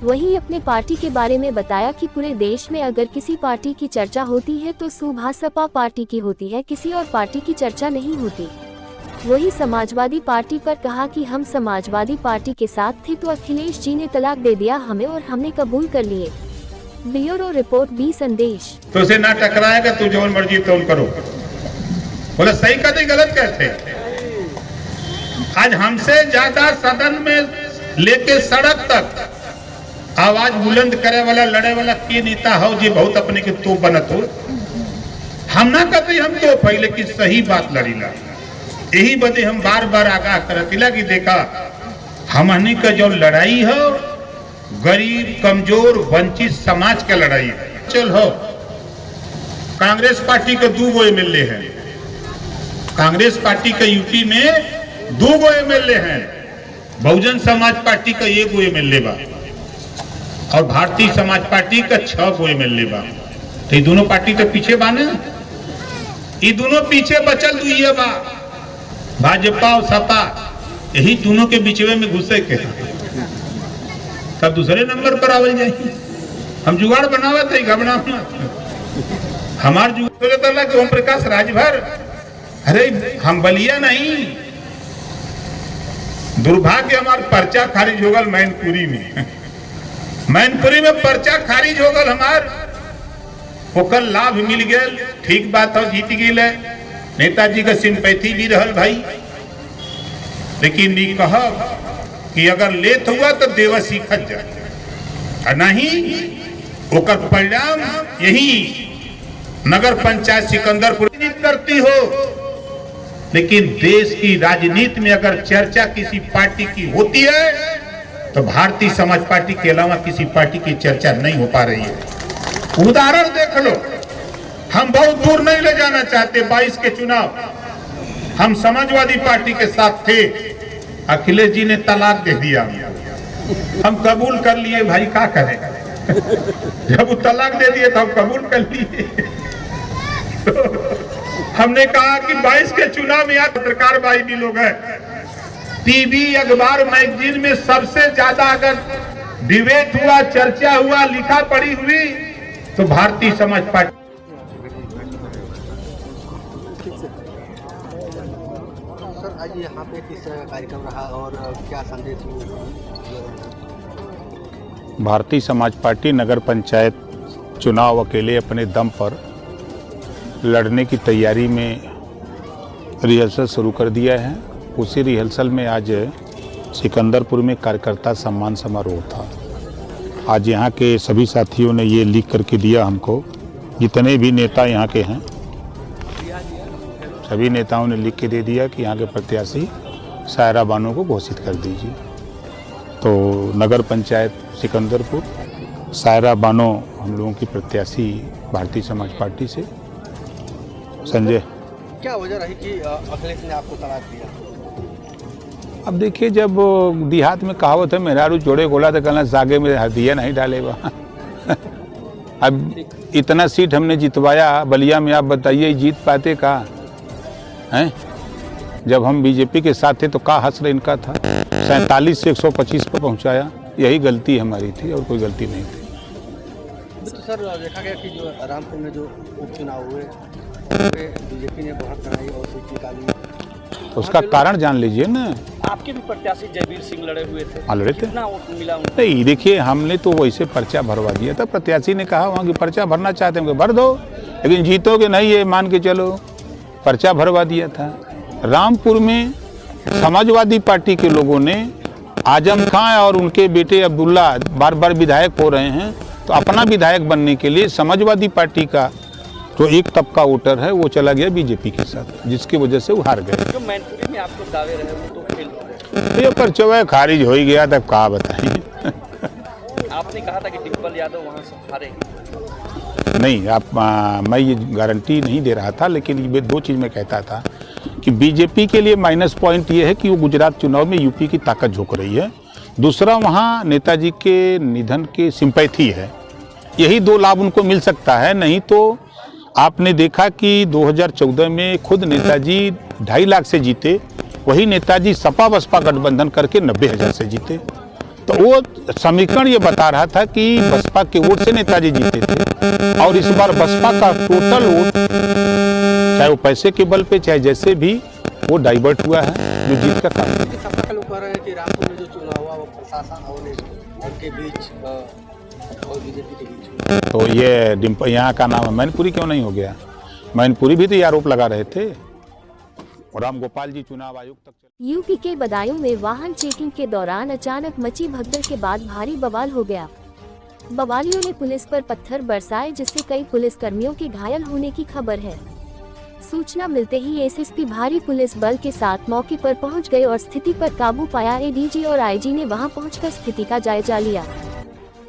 वहीं अपने पार्टी के बारे में बताया कि पूरे देश में अगर किसी पार्टी की चर्चा होती है तो सुभाषपा पार्टी की होती है, किसी और पार्टी की चर्चा नहीं होती। वही समाजवादी पार्टी पर कहा कि हम समाजवादी पार्टी के साथ थे तो अखिलेश जी ने तलाक दे दिया हमें और हमने कबूल कर लिए। ब्यूरो रिपोर्ट, बी संदेश। तो उसे ना टकराएगा तू जो मर्जी तो करो, बोले सही कहते गलत कहते। आज हमसे ज्यादा सदन में लेके सड़क तक आवाज बुलंद करे वाला, लड़े वाला के नेता हो जी बहुत अपने के तो बनत हो। हम ना कहते हम तो पहले की सही बात लड़ीला, यही बदे हम बार बार आगाह करतिला कि देखा हमने का जो लड़ाई हो गरीब कमजोर वंचित समाज का लड़ाई है। चल हो कांग्रेस पार्टी के 2 एमएलए हैं, कांग्रेस पार्टी का यूपी में 2 एमएलए हैं, बहुजन समाज पार्टी का 1 एमएलए बा और भारतीय समाज पार्टी का 6 एमएलए बा। तो ये दोनों पार्टी तो पीछे बाने, ये दोनों पीछे बचल दुइये बा भाजपा और सपा, यही दोनों के बीचवे में घुसे के तब दूसरे नंबर पर आवल जाए। हम जुगाड़ बनावा थे घबराना हमार जुगाड़ कि ओम प्रकाश राजभर, अरे हम बलिया नहीं, दुर्भाग्य हमार पर्चा खारिज हो गल मैनपुरी में। मैनपुरी में पर्चा खारिज हो गल हमार, ओकर लाभ मिल गया, ठीक बात हो, जीत गए। नेताजी का सिंपैथी भी रहल भाई, लेकिन ये कहा कि अगर लेट हुआ तो देवा सीखत जा, नहीं ओकर परिणाम यही नगर पंचायत सिकंदरपुर करती हो। लेकिन देश की राजनीति में अगर चर्चा किसी पार्टी की होती है तो भारतीय समाज पार्टी के अलावा किसी पार्टी की चर्चा नहीं हो पा रही है। उदाहरण देख लो, हम बहुत दूर नहीं ले जाना चाहते। 22 के चुनाव हम समाजवादी पार्टी के साथ थे, अखिलेश जी ने तलाक दे दिया, हम कबूल कर लिए। भाई क्या करें, जब वो तलाक दे दिए तो हम कबूल कर लिए। तो हमने कहा कि 22 के चुनाव में यहाँ पत्रकार भाई भी लोग हैं, टीवी अखबार मैगजीन में सबसे ज्यादा अगर डिबेट हुआ, चर्चा हुआ, लिखा पढ़ी हुई तो भारतीय समाज पार्टी। सर आज यहाँ पे किस कार्यक्रम रहा और क्या संदेश? भारतीय समाज पार्टी नगर पंचायत चुनाव अकेले अपने दम पर लड़ने की तैयारी में रिहर्सल शुरू कर दिया है। उसी रिहर्सल में आज सिकंदरपुर में कार्यकर्ता सम्मान समारोह था। आज यहाँ के सभी साथियों ने ये लिख करके दिया हमको, जितने भी नेता यहाँ के हैं सभी नेताओं ने लिख के दे दिया कि यहाँ के प्रत्याशी सायरा बानो को घोषित कर दीजिए। तो नगर पंचायत सिकंदरपुर सायरा बानो हम लोगों की प्रत्याशी भारतीय समाज पार्टी से। संजय, क्या वजह रही कि अखिलेश ने आपको तलाक दिया? अब देखिए, जब देहात में कहावत है मेहरारू जोड़े गोला तो कहना सागे में हदिया नहीं डालेगा। अब इतना सीट हमने जितवाया बलिया में, आप बताइए जीत पाते का हैं? जब हम बीजेपी के साथ थे तो का हस्र इनका था, 47 से 125 पर पहुंचाया। यही गलती हमारी थी और कोई गलती नहीं थी। तो सर देखा गया कि जो रामपुर में जो उपचुनाव हुए बीजेपी ने बढ़त कराई और सीट निकाली, तो उसका कारण जान लीजिए ना। आपके भी प्रत्याशी जयवीर सिंह लड़े हुए थे, लड़े थे, कितना वोट मिला उनको? नहीं देखिए, हमने तो वैसे पर्चा भरवा दिया था। प्रत्याशी ने कहा वहाँ की पर्चा भरना चाहते हैं भर दो, लेकिन जीतोगे नहीं ये मान के चलो। पर्चा भरवा दिया था। रामपुर में समाजवादी पार्टी के लोगों ने आजम खां और उनके बेटे अब्दुल्ला बार बार विधायक हो रहे हैं, तो अपना विधायक बनने के लिए समाजवादी पार्टी का जो एक तबका वोटर है वो चला गया बीजेपी के साथ, जिसकी वजह से वो हार गए। जो मैनपुरी में आप लोग दावे रहे वो तो फेल हो गए। ये पर्चा खारिज हो ही गया, तब कहा बताएं। आपने कहा था कि डिम्पल यादव वहाँ से हारेंगे। नहीं आप मैं ये गारंटी नहीं दे रहा था, लेकिन ये 2 चीज़ मैं कहता था कि बीजेपी के लिए माइनस पॉइंट ये है कि वो गुजरात चुनाव में यूपी की ताकत झोंक रही है। दूसरा, वहाँ नेताजी के निधन की सिंपैथी है। यही 2 लाभ उनको मिल सकता है। नहीं तो आपने देखा कि 2014 में खुद नेताजी 2.5 लाख से जीते, वही नेताजी सपा बसपा गठबंधन करके 90,000 से जीते। तो वो समीकरण ये बता रहा था कि बसपा के वोट से नेताजी जीते थे, और इस बार बसपा का टोटल वोट, चाहे वो पैसे के बल पे चाहे जैसे भी, वो डाइवर्ट हुआ है, जो जीत का कारण है। सपा के लोग कह रहे हैं कि रामपुर में जो चुनाव हुआ वो प्रशासन और उनके बीच और बीजेपी के बीच। तो ये यहाँ का नाम है मैनपुरी क्यों नहीं हो गया? मैनपुरी भी तो ये आरोप लगा रहे थे। राम गोपाल जी चुनाव आयोग तक यूपी के बदायूं में वाहन चेकिंग के दौरान अचानक मची भगदड़ के बाद भारी बवाल हो गया। बवालियों ने पुलिस पर पत्थर बरसाए, जिससे कई पुलिसकर्मियों के घायल होने की खबर है। सूचना मिलते ही एसएसपी भारी पुलिस बल के साथ मौके पर पहुंच गए और स्थिति पर काबू पाया। एडीजी और आईजी ने वहां पहुंचकर स्थिति का जायजा लिया।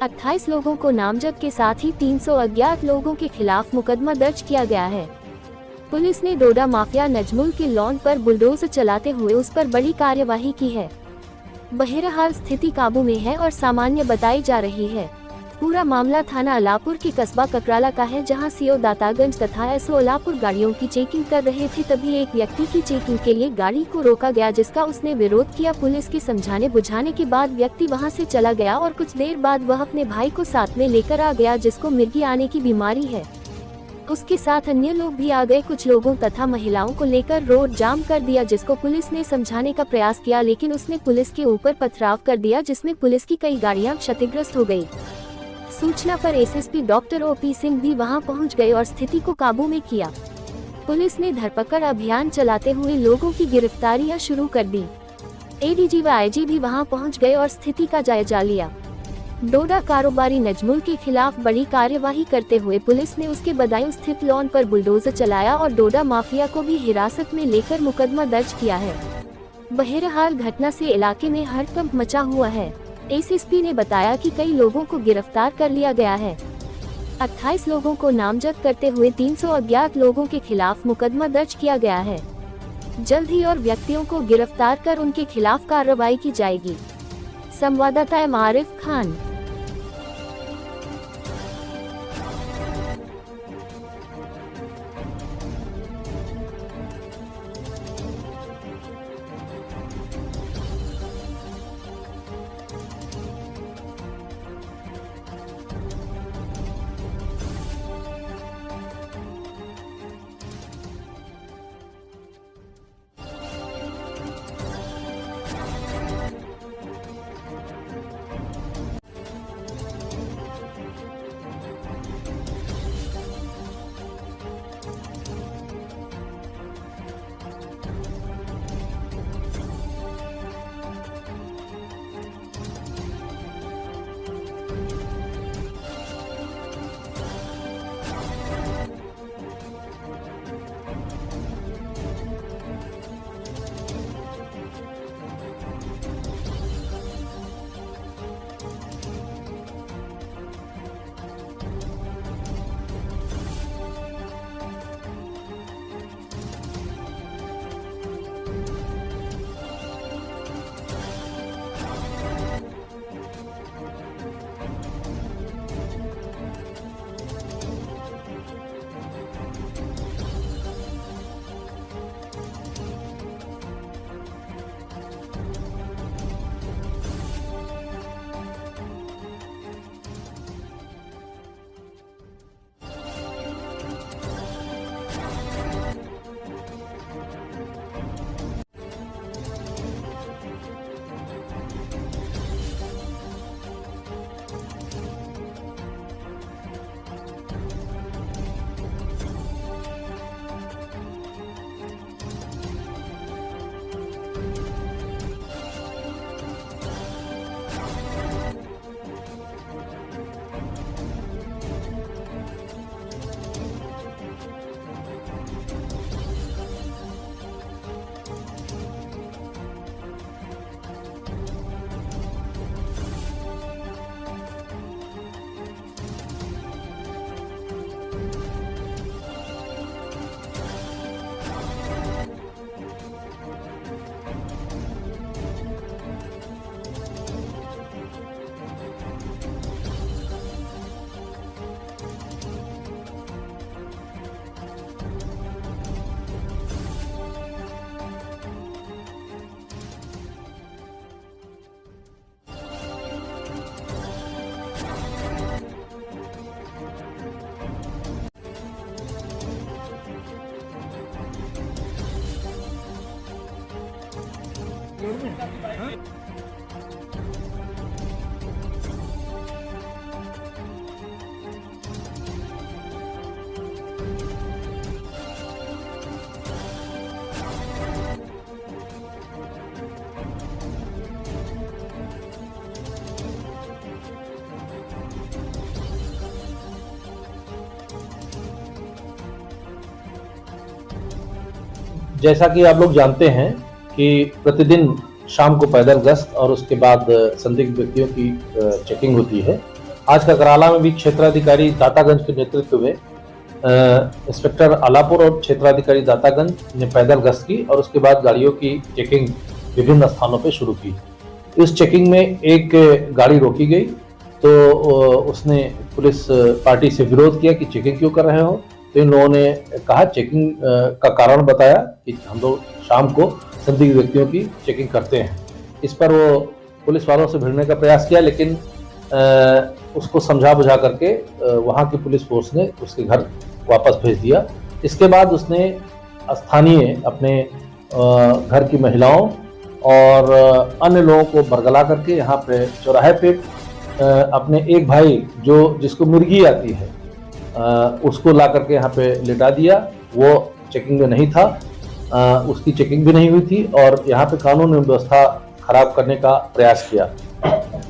28 लोगों को नामजद के साथ ही 300 अज्ञात लोगों के खिलाफ मुकदमा दर्ज किया गया है। पुलिस ने डोडा माफिया नजमुल के लॉन पर बुलडोजर चलाते हुए उस पर बड़ी कार्यवाही की है। बहरहाल स्थिति काबू में है और सामान्य बताई जा रही है। पूरा मामला थाना अलापुर के कस्बा ककराला का है, जहां सीओ दातागंज तथा एसओ अलापुर गाड़ियों की चेकिंग कर रहे थे। तभी एक व्यक्ति की चेकिंग के लिए गाड़ी को रोका गया, जिसका उसने विरोध किया। पुलिस के समझाने बुझाने के बाद व्यक्ति वहां से चला गया और कुछ देर बाद वह अपने भाई को साथ में लेकर आ गया, जिसको मिर्गी आने की बीमारी है। उसके साथ अन्य लोग भी आ गए। कुछ लोगों तथा महिलाओं को लेकर रोड जाम कर दिया, जिसको पुलिस ने समझाने का प्रयास किया, लेकिन उसने पुलिस के ऊपर पथराव कर दिया, जिसमें पुलिस की कई गाड़ियां क्षतिग्रस्त हो गई। सूचना पर एसएसपी डॉक्टर ओपी सिंह भी वहां पहुंच गए और स्थिति को काबू में किया। पुलिस ने धरपकड़ अभियान चलाते हुए लोगों की गिरफ्तारियां शुरू कर दी। एडीजी व आईजी भी वहां पहुंच गए और स्थिति का जायजा लिया। डोडा कारोबारी नजमुल के खिलाफ बड़ी कार्यवाही करते हुए पुलिस ने उसके बदायूं स्थित लॉन पर बुलडोजर चलाया और डोडा माफिया को भी हिरासत में लेकर मुकदमा दर्ज किया है। बहरहाल घटना से इलाके में हड़कंप मचा हुआ है। एसएसपी ने बताया कि कई लोगों को गिरफ्तार कर लिया गया है। 28 लोगों को नामजद करते हुए 300 अज्ञात लोगों के खिलाफ मुकदमा दर्ज किया गया है। जल्द ही और व्यक्तियों को गिरफ्तार कर उनके खिलाफ कार्रवाई की जाएगी। संवाददाता मारिफ खान। जैसा कि आप लोग जानते हैं कि प्रतिदिन शाम को पैदल गश्त और उसके बाद संदिग्ध व्यक्तियों की चेकिंग होती है। आज ककराला में भी क्षेत्राधिकारी दातागंज के नेतृत्व में इंस्पेक्टर आलापुर और क्षेत्राधिकारी दातागंज ने पैदल गश्त की और उसके बाद गाड़ियों की चेकिंग विभिन्न स्थानों पर शुरू की। इस चेकिंग में एक गाड़ी रोकी गई तो उसने पुलिस पार्टी से विरोध किया कि चेकिंग क्यों कर रहे हो। तो इन लोगों ने कहा, चेकिंग का कारण बताया कि हम लोग शाम को संदिग्ध व्यक्तियों की चेकिंग करते हैं। इस पर वो पुलिस वालों से भिड़ने का प्रयास किया, लेकिन उसको समझा बुझा करके वहाँ की पुलिस फोर्स ने उसके घर वापस भेज दिया। इसके बाद उसने स्थानीय अपने घर की महिलाओं और अन्य लोगों को बरगला करके यहाँ पे चौराहे पे अपने एक भाई जिसको मिर्गी आती है उसको ला करके यहाँ पे लिटा दिया। वो चेकिंग में नहीं था, उसकी चेकिंग भी नहीं हुई थी और यहाँ पे कानून एवं व्यवस्था खराब करने का प्रयास किया।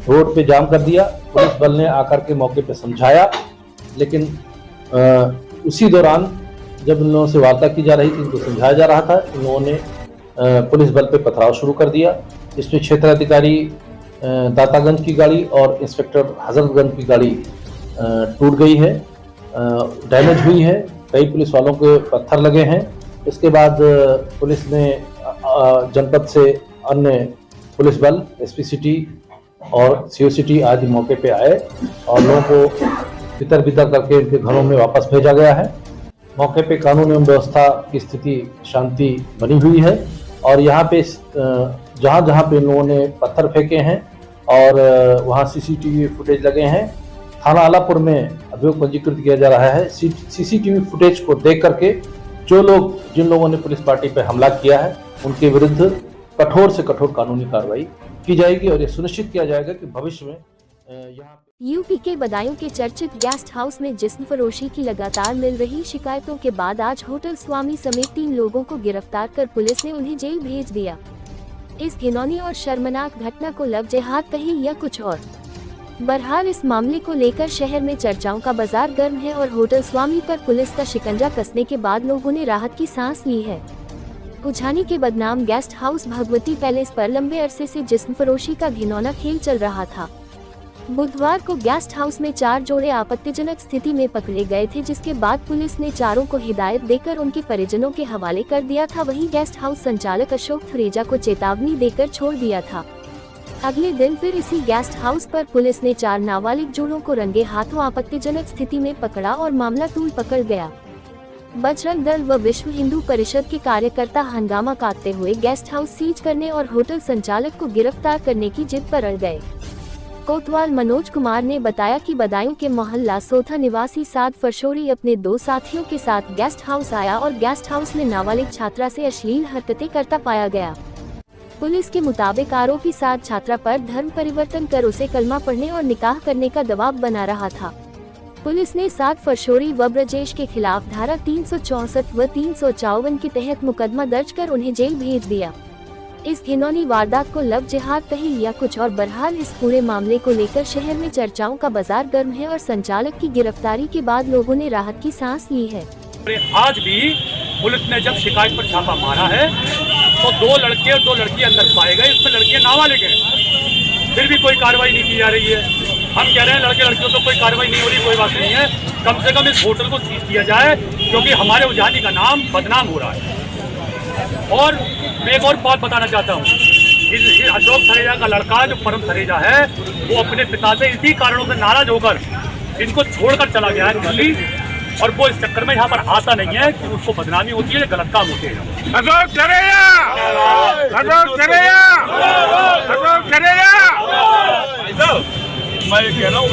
रोड पे जाम कर दिया। पुलिस बल ने आकर के मौके पे समझाया, लेकिन उसी दौरान जब इन लोगों से वार्ता की जा रही थी, इनको समझाया जा रहा था, इन लोगों ने पुलिस बल पे पथराव शुरू कर दिया। इसमें क्षेत्राधिकारी दातागंज की गाड़ी और इंस्पेक्टर हजरतगंज की गाड़ी टूट गई है, डैमेज हुई है। कई पुलिस वालों के पत्थर लगे हैं। इसके बाद पुलिस ने जनपद से अन्य पुलिस बल एसपी सिटी और सीओ सिटी आदि मौके पे आए और लोगों को तितर बितर करके उनके घरों में वापस भेजा गया है। मौके पे कानून एवं व्यवस्था की स्थिति शांति बनी हुई है और यहाँ पे जहाँ जहाँ पे इन लोगों ने पत्थर फेंके हैं और वहाँ सीसीटीवी फुटेज लगे हैं, थाना आलापुर में अभियोग पंजीकृत किया जा रहा है। सीसीटीवी फुटेज को देख करके जिन लोगों ने पुलिस पार्टी पर हमला किया है उनके विरुद्ध कठोर से कठोर कानूनी कार्रवाई की जाएगी और ये सुनिश्चित किया जाएगा कि भविष्य में यहाँ यूपी के बदायूं के चर्चित गेस्ट हाउस में जिस्म फरोशी की लगातार मिल रही शिकायतों के बाद आज होटल स्वामी समेत 3 लोगों को गिरफ्तार कर पुलिस ने उन्हें जेल भेज दिया। इस घिनौनी और शर्मनाक घटना को लव जिहाद कहे या कुछ और, बहरहाल इस मामले को लेकर शहर में चर्चाओं का बाजार गर्म है और होटल स्वामी पर पुलिस का शिकंजा कसने के बाद लोगों ने राहत की सांस ली है। उझानी के बदनाम गेस्ट हाउस भगवती पैलेस पर लंबे अरसे से जिस्म फरोशी का घिनौना खेल चल रहा था। बुधवार को गेस्ट हाउस में 4 जोड़े आपत्तिजनक स्थिति में पकड़े गए थे, जिसके बाद पुलिस ने चारों को हिदायत देकर उनके परिजनों के हवाले कर दिया था। वहीं गेस्ट हाउस संचालक अशोक थुरेजा को चेतावनी देकर छोड़ दिया था। अगले दिन फिर इसी गेस्ट हाउस पर पुलिस ने 4 नाबालिग जोड़ों को रंगे हाथों आपत्तिजनक स्थिति में पकड़ा और मामला तूल पकड़ गया। बजरंग दल व विश्व हिंदू परिषद के कार्यकर्ता हंगामा काटते हुए गेस्ट हाउस सीज करने और होटल संचालक को गिरफ्तार करने की जिद पर अड़ गए। कोतवाल मनोज कुमार ने बताया कि बदायूं के मोहल्ला सोथा निवासी साद फरशोरी अपने 2 साथियों के साथ गेस्ट हाउस आया और गेस्ट हाउस में नाबालिग छात्रा से अश्लील हरकतें करता पाया गया। पुलिस के मुताबिक आरोपी साद छात्रा पर धर्म परिवर्तन कर उसे कलमा पढ़ने और निकाह करने का दबाव बना रहा था। पुलिस ने साद फरशोरी व ब्रजेश के खिलाफ धारा 364 व 354 के तहत मुकदमा दर्ज कर उन्हें जेल भेज दिया। इस घिनौनी वारदात को लव जिहाद कहे या कुछ और, बहरहाल इस पूरे मामले को लेकर शहर में चर्चाओं का बाजार गर्म है और संचालक की गिरफ्तारी के बाद लोगों ने राहत की सांस ली है। आज भी पुलिस ने जब शिकायत पर छापा मारा है तो 2 लड़के और 2 लड़की अंदर पाए गए, इसमें लड़कियां नाबालिग हैं, फिर भी कोई कार्रवाई नहीं की जा रही है। हम कह रहे हैं लड़के लड़कियों तो कोई कार्रवाई नहीं हो रही, कोई बात नहीं है, कम से कम इस होटल को सीज किया जाए क्योंकि हमारे उजानी का नाम बदनाम हो रहा है। और मैं एक और बात बताना चाहता हूँ, इस अशोक थरेजा का लड़का जो परम थरेजा है वो अपने पिता से इसी कारणों से नाराज होकर इनको छोड़कर चला गया है दिल्ली, और वो इस चक्कर में यहाँ पर आता नहीं है कि उसको बदनामी होती है, गलत काम होते हैं। अशोक थरेजा, अशोक थरेजा, अशोक थरेजा। मैं कह रहा हूँ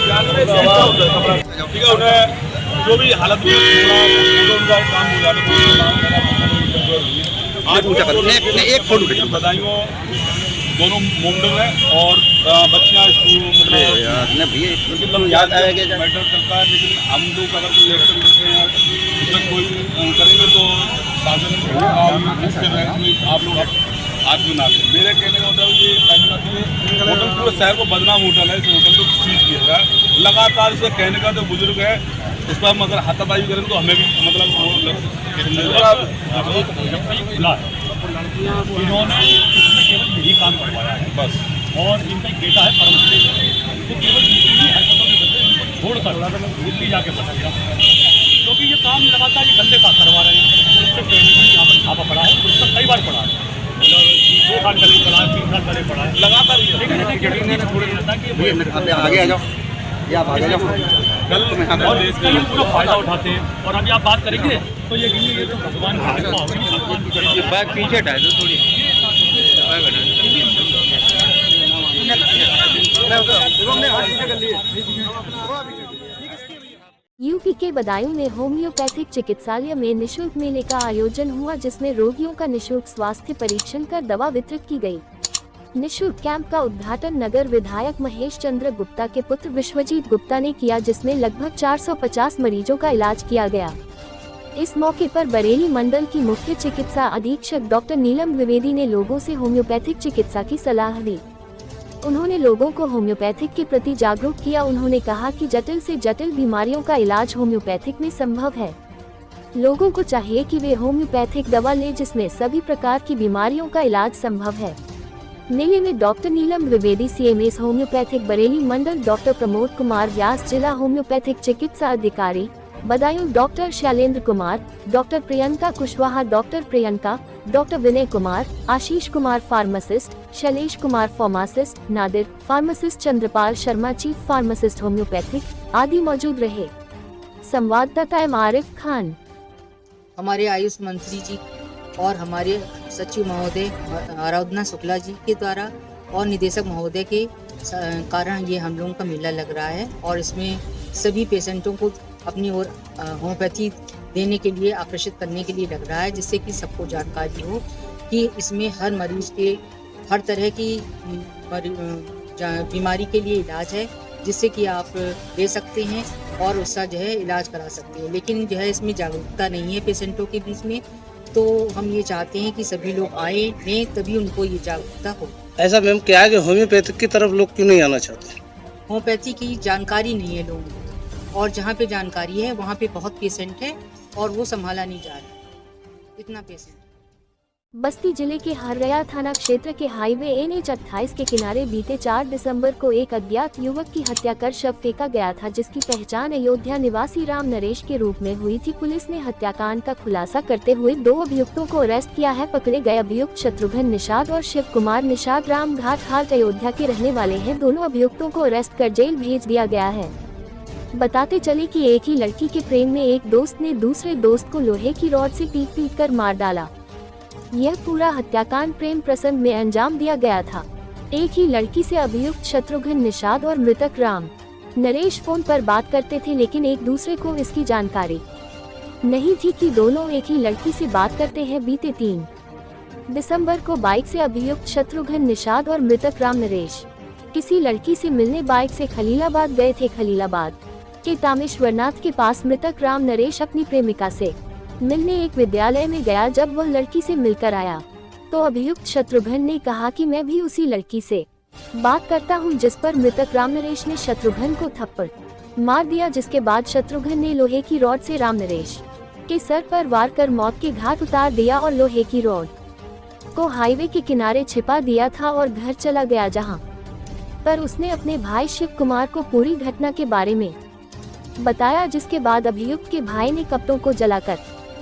जो भी हालत में काम हो जाता है। आज एक फोटो बदायूं दोनों मोमडन है और बच्चियाँ मतलब याद आएगा मैटर चलता है, लेकिन हम लोग अगर कोई एक्शन लेते हैं उसमें कोई करेंगे तो शासन आप लोग आज भी ना दें। मेरे कहने का मतलब ये फैसला कि होटल पूरे शहर को बदनाम होटल है, इस होटल को सीज किया जाए। लगातार इसे कहने का जो बुजुर्ग है उस पर हम अगर हाथापाई करें तो हमें भी मतलब इन्होंने इसमें केवल यही काम करवाया है बस, और इनका एक बेटा है परम तो केवल इन्हीं हरकतों की वजह से छोड़कर दिल्ली जाके फंस गया, क्योंकि ये काम लगातार ये गंदे काम करवा रहे हैं। इससे कहने की यहाँ पर छापा पड़ा है, उस पर कई बार पड़ा है, 2 साल पहले पड़ा है, 3 साल पहले पड़ा है, लगातार। लेकिन आगे आ जाओ, आप आगे जाओ, कल और इसका ये पूरा फायदा उठाते हैं। और अभी आप बात करेंगे तो ये तो भगवान की कृपा होगी, बैग पीछे हटाए दो थोड़ी, यूपी के बदायूं में होम्योपैथिक चिकित्सालय में निशुल्क मेले का आयोजन हुआ, जिसमें रोगियों का निशुल्क स्वास्थ्य परीक्षण कर दवा वितरित की गई। निशुल्क कैंप का उद्घाटन नगर विधायक महेश चंद्र गुप्ता के पुत्र विश्वजीत गुप्ता ने किया, जिसमें लगभग 450 मरीजों का इलाज किया गया। इस मौके पर बरेली मंडल की मुख्य चिकित्सा अधीक्षक डॉक्टर नीलम द्विवेदी ने लोगों से होम्योपैथिक चिकित्सा की सलाह दी। उन्होंने लोगों को होम्योपैथिक के प्रति जागरूक किया। उन्होंने कहा कि जटिल से जटिल बीमारियों का इलाज होम्योपैथिक में संभव है। लोगों को चाहिए कि वे होम्योपैथिक दवा लें, जिसमें सभी प्रकार की बीमारियों का इलाज संभव है। मेले में doctor Neelam Dwivedi CMS homeopathic Bareilly मंडल, डॉक्टर प्रमोद कुमार व्यास जिला होम्योपैथिक चिकित्सा अधिकारी Badaun, doctor Shailendra Kumar, doctor Priyanka Kushwaha, doctor Priyanka, doctor Vinay Kumar, Ashish Kumar pharmacist, Shailesh Kumar pharmacist, Nadir pharmacist, Chandrapal Sharma chief pharmacist homeopathic आदि मौजूद रहे। संवाददाता आरिफ खान। हमारे आयुष मंत्री जी और हमारे सचिव महोदय आराधना शुक्ला जी के द्वारा और निदेशक महोदय के कारण ये हम लोगों का मेला लग रहा है, और इसमें सभी पेशेंटों को अपनी ओर होम्योपैथी देने के लिए आकर्षित करने के लिए लग रहा है, जिससे कि सबको जानकारी हो कि इसमें हर मरीज के हर तरह की बीमारी के लिए इलाज है, जिससे कि आप ले सकते हैं और उसका जो है इलाज करा सकते हैं। लेकिन जो है इसमें जागरूकता नहीं है पेशेंटों के बीच में, तो हम ये चाहते हैं कि सभी लोग आए लें, तभी उनको ये जागरूकता हो। ऐसा मैम क्या है कि होम्योपैथिक की तरफ लोग क्यों नहीं आना चाहते? होम्योपैथी की जानकारी नहीं है लोगों को, और जहाँ पे जानकारी है वहाँ पे बहुत पेशेंट है और वो संभाला नहीं जा रहा, इतना पेशेंट। बस्ती जिले के हरया थाना क्षेत्र के हाईवे NH 28 के किनारे बीते 4 दिसंबर को एक अज्ञात युवक की हत्या कर शव फेंका गया था, जिसकी पहचान अयोध्या निवासी राम नरेश के रूप में हुई थी। पुलिस ने हत्याकांड का खुलासा करते हुए 2 अभियुक्तों को अरेस्ट किया है। पकड़े गए अभियुक्त शत्रुघ्न निषाद और शिव कुमार निषाद राम घाट हाट अयोध्या के रहने वाले हैं। दोनों अभियुक्तों को अरेस्ट कर जेल भेज दिया गया है। बताते चले कि एक ही लड़की के प्रेम में एक दोस्त ने दूसरे दोस्त को लोहे की रॉड से पीट कर मार डाला। यह पूरा हत्याकांड प्रेम प्रसंग में अंजाम दिया गया था। एक ही लड़की से अभियुक्त शत्रुघ्न निषाद और मृतक राम नरेश फोन पर बात करते थे, लेकिन एक दूसरे को इसकी जानकारी नहीं थी कि दोनों एक ही लड़की से बात करते हैं। बीते 3 दिसंबर को बाइक से अभियुक्त शत्रुघ्न निषाद और मृतक राम नरेश किसी लड़की से मिलने बाइक से खलीलाबाद गए थे। खलीलाबाद के तामेश्वरनाथ के पास मृतक राम नरेश अपनी प्रेमिका से मिलने एक विद्यालय में गया। जब वह लड़की से मिलकर आया तो अभियुक्त शत्रुघ्न ने कहा कि मैं भी उसी लड़की से बात करता हूं, जिस पर मृतक राम नरेश ने शत्रुघ्न को थप्पड़ मार दिया, जिसके बाद शत्रुघ्न ने लोहे की रॉड से राम नरेश के सर पर वार कर मौत के घाट उतार दिया और लोहे की रॉड को हाईवे के किनारे छिपा दिया था और घर चला गया, जहां पर उसने अपने भाई शिव कुमार को पूरी घटना के बारे में बताया, जिसके बाद अभियुक्त के भाई ने कपड़ों को जलाकर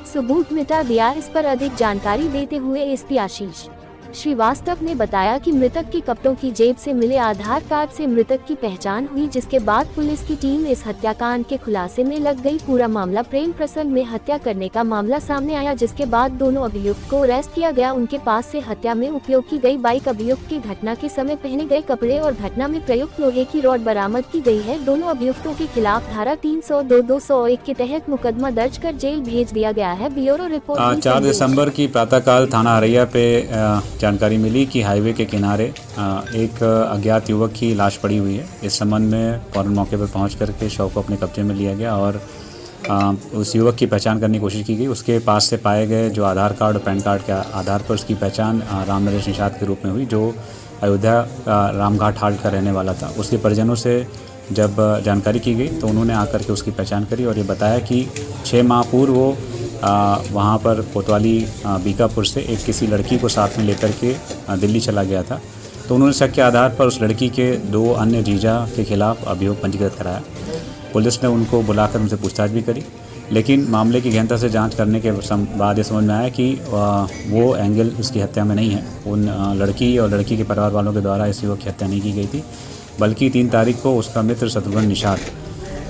सबूत मिटा दिया। इस पर अधिक जानकारी देते हुए एसपी आशीष श्रीवास्तव ने बताया कि मृतक के कपड़ों की जेब से मिले आधार कार्ड से मृतक की पहचान हुई, जिसके बाद पुलिस की टीम इस हत्याकांड के खुलासे में लग गई। पूरा मामला प्रेम प्रसंग में हत्या करने का मामला सामने आया, जिसके बाद दोनों अभियुक्त को अरेस्ट किया गया। उनके पास से हत्या में उपयोग की गई बाइक, अभियुक्त की घटना के समय पहने गए कपड़े और घटना में प्रयुक्त लोहे की रॉड बरामद की गई है। दोनों अभियुक्तों के खिलाफ धारा 302-201 के तहत मुकदमा दर्ज कर जेल भेज दिया गया है। Bureau report. 4 दिसंबर की प्रातःकाल थाना हरैया पे जानकारी मिली कि हाईवे के किनारे एक अज्ञात युवक की लाश पड़ी हुई है। इस संबंध में फौरन मौके पर पहुंच करके शव को अपने कब्जे में लिया गया और उस युवक की पहचान करने की कोशिश की गई। उसके पास से पाए गए जो आधार कार्ड और पैन कार्ड के आधार पर उसकी पहचान राम नरेश निषाद के रूप में हुई, जो अयोध्या रामघाट हाल्ट का रहने वाला था। उसके परिजनों से जब जानकारी की गई तो उन्होंने आकर के उसकी पहचान करी और ये बताया कि 6 माह पूर्व वो वहाँ पर कोतवाली बीकापुर से एक किसी लड़की को साथ में लेकर के दिल्ली चला गया था। तो उन्होंने शक के आधार पर उस लड़की के 2 अन्य जीजा के खिलाफ अभियोग पंजीकृत कराया। पुलिस ने उनको बुलाकर उनसे पूछताछ भी करी, लेकिन मामले की गहनता से जांच करने के बाद ये समझ में आया कि वो एंगल उसकी हत्या में नहीं है। उन लड़की और लड़की के परिवार वालों के द्वारा इस युवक की हत्या नहीं की गई थी, बल्कि 3 तारीख को उसका मित्र शत्रुघ्न निषाद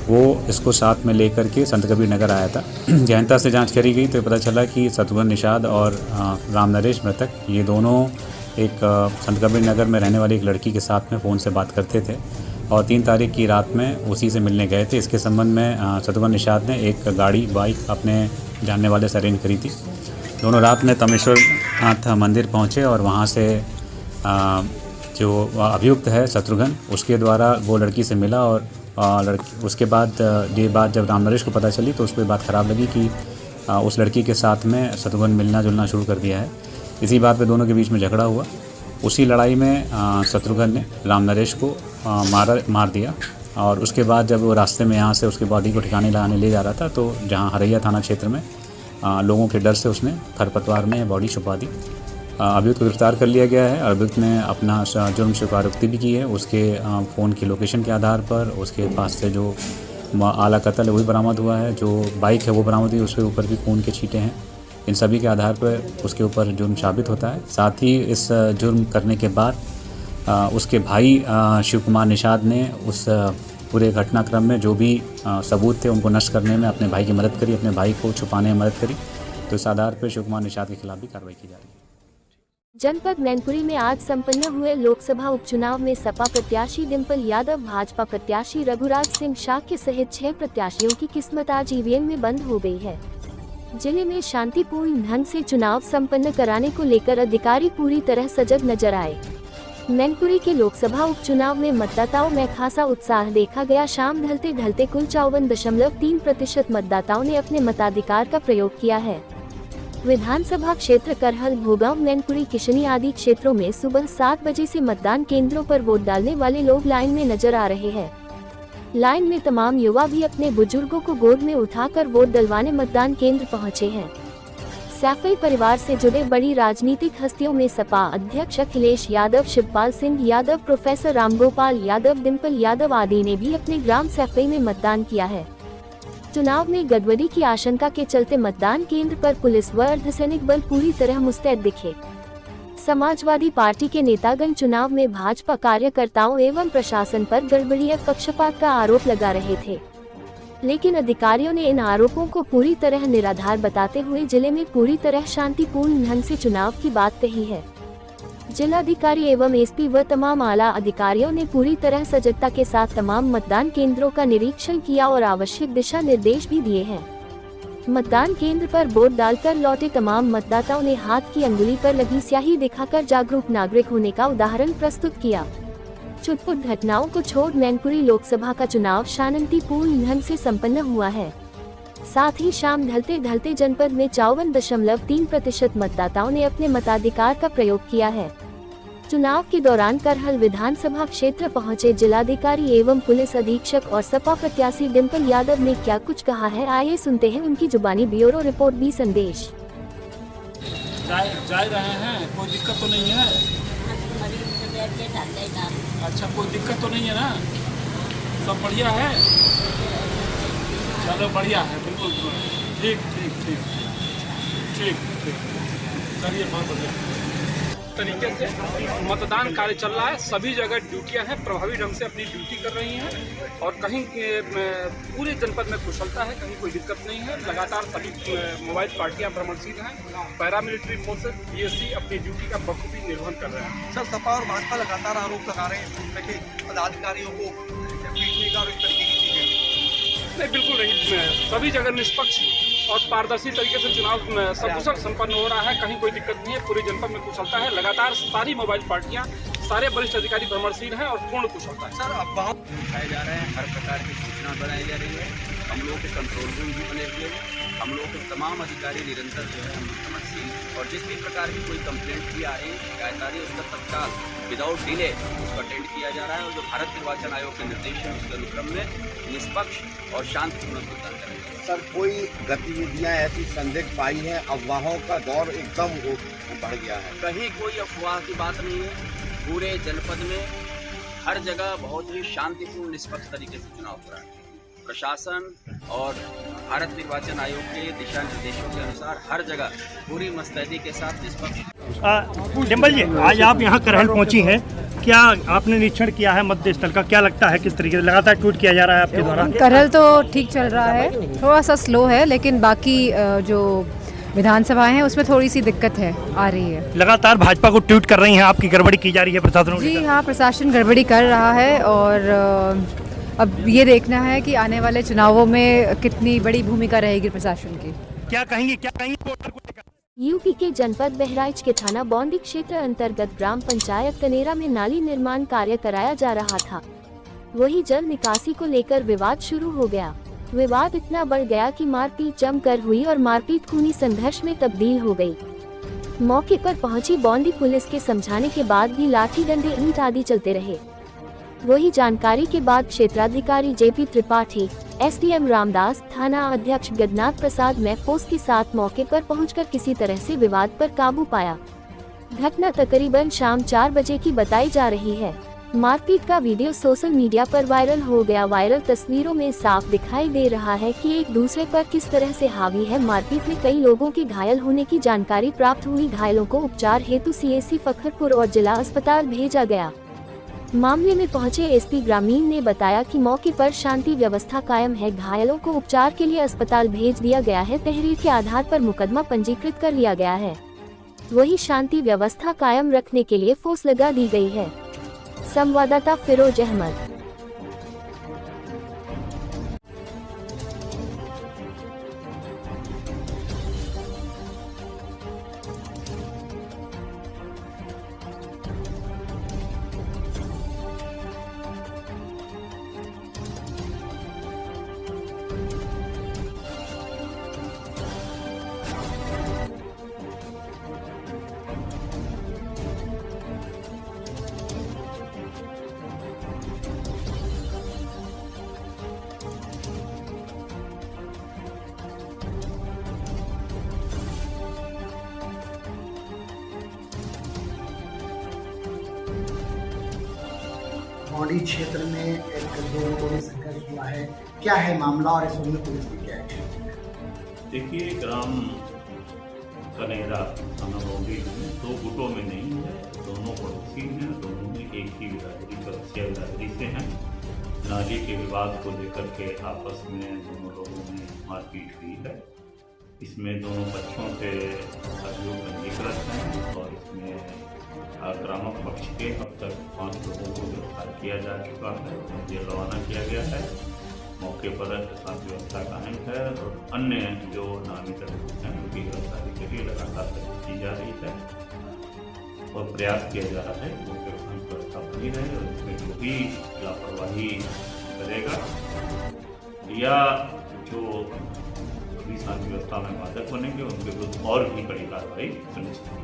वो इसको साथ में लेकर के संत कबीर नगर आया था। गहनता से जांच करी गई तो पता चला कि शत्रुघ्न निषाद और राम नरेश मृतक ये दोनों एक संत कबीर नगर में रहने वाली एक लड़की के साथ में फ़ोन से बात करते थे और 3 तारीख की रात में उसी से मिलने गए थे। इसके संबंध में शत्रुघ्न निषाद ने एक बाइक अपने जानने वाले से अरेंज करी थी। दोनों रात में तमेश्वर नाथ मंदिर पहुँचे और वहाँ से जो अभियुक्त है शत्रुघ्न, उसके द्वारा वो लड़की से मिला और उसके बाद ये बात जब राम नरेश को पता चली तो उसको बात ख़राब लगी कि उस लड़की के साथ में शत्रुघ्न मिलना जुलना शुरू कर दिया है। इसी बात पे दोनों के बीच में झगड़ा हुआ। उसी लड़ाई में शत्रुघ्न ने राम नरेश को मार दिया और उसके बाद जब वो रास्ते में यहाँ से उसकी बॉडी को ठिकाने लगाने ले जा रहा था तो जहाँ हरैया थाना क्षेत्र में लोगों के डर से उसने खरपतवार में बॉडी छुपा दी। अभियुक्त को गिरफ्तार कर लिया गया है। अभियुक्त ने अपना जुर्म स्वीकारोक्ति भी की है। उसके फ़ोन की लोकेशन के आधार पर उसके पास से जो आला कत्ल है वही बरामद हुआ है, जो बाइक है वो बरामद हुई, उसके ऊपर भी खून के छींटे हैं। इन सभी के आधार पर उसके ऊपर जुर्म साबित होता है। साथ ही इस जुर्म करने के बाद उसके भाई शिव कुमार निषाद ने उस पूरे घटनाक्रम में जो भी सबूत थे उनको नष्ट करने में अपने भाई की मदद करी, अपने भाई को छुपाने में मदद करी। तो इस आधार पर शिव कुमार निषाद के खिलाफ भी कार्रवाई की जा रही है। जनपद मैनपुरी में आज संपन्न हुए लोकसभा उपचुनाव में सपा प्रत्याशी डिम्पल यादव, भाजपा प्रत्याशी रघुराज सिंह शाक्य सहित 6 प्रत्याशियों की किस्मत आज ईवीएम में बंद हो गई है। जिले में शांतिपूर्ण ढंग से चुनाव संपन्न कराने को लेकर अधिकारी पूरी तरह सजग नजर आए। मैनपुरी के लोकसभा उपचुनाव में मतदाताओं में खासा उत्साह देखा गया। शाम ढलते ढलते कुल 54.3% मतदाताओं ने अपने मताधिकार का प्रयोग किया है। विधानसभा क्षेत्र करहल, भोगांव, मैनपुरी, किशनी आदि क्षेत्रों में सुबह 7 बजे से मतदान केंद्रों पर वोट डालने वाले लोग लाइन में नजर आ रहे हैं। लाइन में तमाम युवा भी अपने बुजुर्गों को गोद में उठाकर वोट डलवाने मतदान केंद्र पहुंचे हैं। सैफई परिवार से जुड़े बड़ी राजनीतिक हस्तियों में सपा अध्यक्ष अखिलेश यादव, शिवपाल सिंह यादव, प्रोफेसर रामगोपाल यादव, डिम्पल यादव आदि ने भी अपने ग्राम सैफई में मतदान किया है। चुनाव में गड़बड़ी की आशंका के चलते मतदान केंद्र पर पुलिस व अर्धसैनिक बल पूरी तरह मुस्तैद दिखे। समाजवादी पार्टी के नेतागण चुनाव में भाजपा कार्यकर्ताओं एवं प्रशासन पर गड़बड़ी व पक्षपात का आरोप लगा रहे थे, लेकिन अधिकारियों ने इन आरोपों को पूरी तरह निराधार बताते हुए जिले में पूरी तरह शांतिपूर्ण ढंग से चुनाव की बात कही है। जिलाधिकारी एवं एसपी व तमाम आला अधिकारियों ने पूरी तरह सजगता के साथ तमाम मतदान केंद्रों का निरीक्षण किया और आवश्यक दिशा निर्देश भी दिए हैं। मतदान केंद्र पर वोट डालकर लौटे तमाम मतदाताओं ने हाथ की अंगुली पर लगी स्याही दिखाकर जागरूक नागरिक होने का उदाहरण प्रस्तुत किया। छुटपुट घटनाओं को छोड़ मैनपुरी लोकसभा का चुनाव शांतिपूर्ण ढंग से संपन्न हुआ है। साथ ही शाम ढलते ढलते जनपद में 54.3% मतदाताओं ने अपने मताधिकार का प्रयोग किया है। चुनाव के दौरान करहल विधानसभा क्षेत्र पहुंचे जिलाधिकारी एवं पुलिस अधीक्षक और सपा प्रत्याशी डिम्पल यादव ने क्या कुछ कहा है, आइए सुनते हैं उनकी जुबानी। ब्यूरो रिपोर्ट, बी संदेश। जा रहे हैं, कोई दिक्कत तो नहीं है? अच्छा, कोई दिक्कत तो नहीं है ना? सब बढ़िया है? चलो बढ़िया है, बिल्कुल ठीक ठीक ठीक ठीक ठीक। चलिए, बहुत बढ़िया तरीके से मतदान कार्य चल रहा है। सभी जगह ड्यूटियां हैं, प्रभावी ढंग से अपनी ड्यूटी कर रही हैं और कहीं पूरे जनपद में कुशलता है, कहीं कोई दिक्कत नहीं है। लगातार सभी मोबाइल पार्टियां भ्रमणशील हैं। पैरामिलिट्री फोर्सेस, बीएससी अपनी ड्यूटी का बखूबी निर्वहन कर रहे हैं। सर, सपा और भाजपा लगातार आरोप लगा रहे हैं पदाधिकारियों को पीटने का और इस तरीके की चीजें। नहीं, बिल्कुल नहीं। सभी जगह निष्पक्ष और पारदर्शी तरीके से चुनाव सकुशल संपन्न हो रहा है। कहीं कोई दिक्कत नहीं है, पूरी जनपद में कुशलता है। लगातार सारी मोबाइल पार्टियां, सारे वरिष्ठ अधिकारी भ्रमणशील हैं और पूर्ण कुशलता है। सर अफवाह उठाए जा रहे हैं, हर प्रकार की सूचना बनाई जा रही है। हम लोग के कंट्रोल रूम भी बने हुए हैं, हम लोग के तमाम अधिकारी निरंतर जो है हम समझ और जिस भी प्रकार की कोई कंप्लेंट भी आ रही है, शिकायत आ रही है, उसका तत्काल विदाउट डिले उसको अटेंड किया जा रहा है और जो भारत निर्वाचन आयोग के निर्देश है उसके अनुक्रम में निष्पक्ष और शांतिपूर्ण मतदान करेंगे। सर कोई गतिविधियां ऐसी संदिग्ध पाई हैं? अफवाहों का दौर एकदम बढ़ गया है। कहीं कोई अफवाह की बात नहीं है। पूरे जनपद में हर जगह बहुत ही शांतिपूर्ण निष्पक्ष तरीके से चुनाव हो रहा है। प्रशासन और भारत निर्वाचन आयोग के दिशा निर्देशों के अनुसार हर जगह पूरी मुस्तैदी के साथ निष्पक्ष। डिम्पल जी, आज आप यहाँ करहल पहुँची हैं, क्या आपने निरीक्षण किया है मतदेय स्थल का? क्या लगता है किस तरीके से लगातार ट्वीट किया जा रहा है आपके द्वारा? करहल तो ठीक चल रहा है, थोड़ा सा स्लो है, लेकिन बाकी जो विधानसभाएं हैं उसमें थोड़ी सी दिक्कत है, आ रही है। लगातार भाजपा को ट्वीट कर रही हैं, आपकी गड़बड़ी की जा रही है प्रशासन? जी हाँ, प्रशासन गड़बड़ी कर रहा है और अब ये देखना है कि आने वाले चुनावों में कितनी बड़ी भूमिका रहेगी प्रशासन की। क्या कहेंगे? यूपी के जनपद बहराइच के थाना बौंदी क्षेत्र अंतर्गत ग्राम पंचायत कनेरा में नाली निर्माण कार्य कराया जा रहा था। वही जल निकासी को लेकर विवाद शुरू हो गया। विवाद इतना बढ़ गया कि मारपीट जमकर हुई और मारपीट खूनी संघर्ष में तब्दील हो गई। मौके पर पहुंची बौंदी पुलिस के समझाने के बाद भी लाठी डंडे ईंट आदि चलते रहे। वही जानकारी के बाद क्षेत्राधिकारी जेपी त्रिपाठी, एसडीएम रामदास, थाना अध्यक्ष गदनाथ प्रसाद ने फोर्स के साथ मौके पर पहुंचकर किसी तरह से विवाद पर काबू पाया। घटना तकरीबन शाम 4 बजे की बताई जा रही है। मारपीट का वीडियो सोशल मीडिया पर वायरल हो गया। वायरल तस्वीरों में साफ दिखाई दे रहा है कि एक दूसरे पर किस तरह से हावी है। मारपीट में कई लोगों के घायल होने की जानकारी प्राप्त हुई। घायलों को उपचार हेतु सीएससी फखरपुर और जिला अस्पताल भेजा गया। मामले में पहुंचे एसपी ग्रामीण ने बताया कि मौके पर शांति व्यवस्था कायम है। घायलों को उपचार के लिए अस्पताल भेज दिया गया है। तहरीर के आधार पर मुकदमा पंजीकृत कर लिया गया है। वही शांति व्यवस्था कायम रखने के लिए फोर्स लगा दी गई है। संवाददाता फिरोज अहमद। बौंदी क्षेत्र में एक दो संघर्ष हुआ है, क्या है मामला और इस में पुलिस की क्या एक्शन है? देखिए, ग्राम कनेरा थाना बौंदी में 2 गुटों में नहीं है, दोनों पड़ोसी हैं, दोनों में एक ही बिरादरी से हैं। नाली के विवाद को लेकर के आपस में दोनों लोगों में मारपीट हुई है। इसमें दोनों पक्षों से अभियोग पंजीकृत हैं और इसमें आक्रामक पक्ष के अब तक 5 लोगों को गिरफ्तार किया जा चुका है, उन्हें जेल रवाना किया गया है। मौके पर शांति व्यवस्था कायम है और अन्य जो नामित लोग हैं उनकी गिरफ्तारी के लिए लगातार तैयारी की जा रही है और प्रयास किया जा रहा है वो शांति व्यवस्था बनी रहे और इसमें जो भी लापरवाही करेगा या जो भी शांति व्यवस्था में बाधक बनेंगे उनके विरुद्ध और भी कड़ी कार्रवाई सुनिश्चित।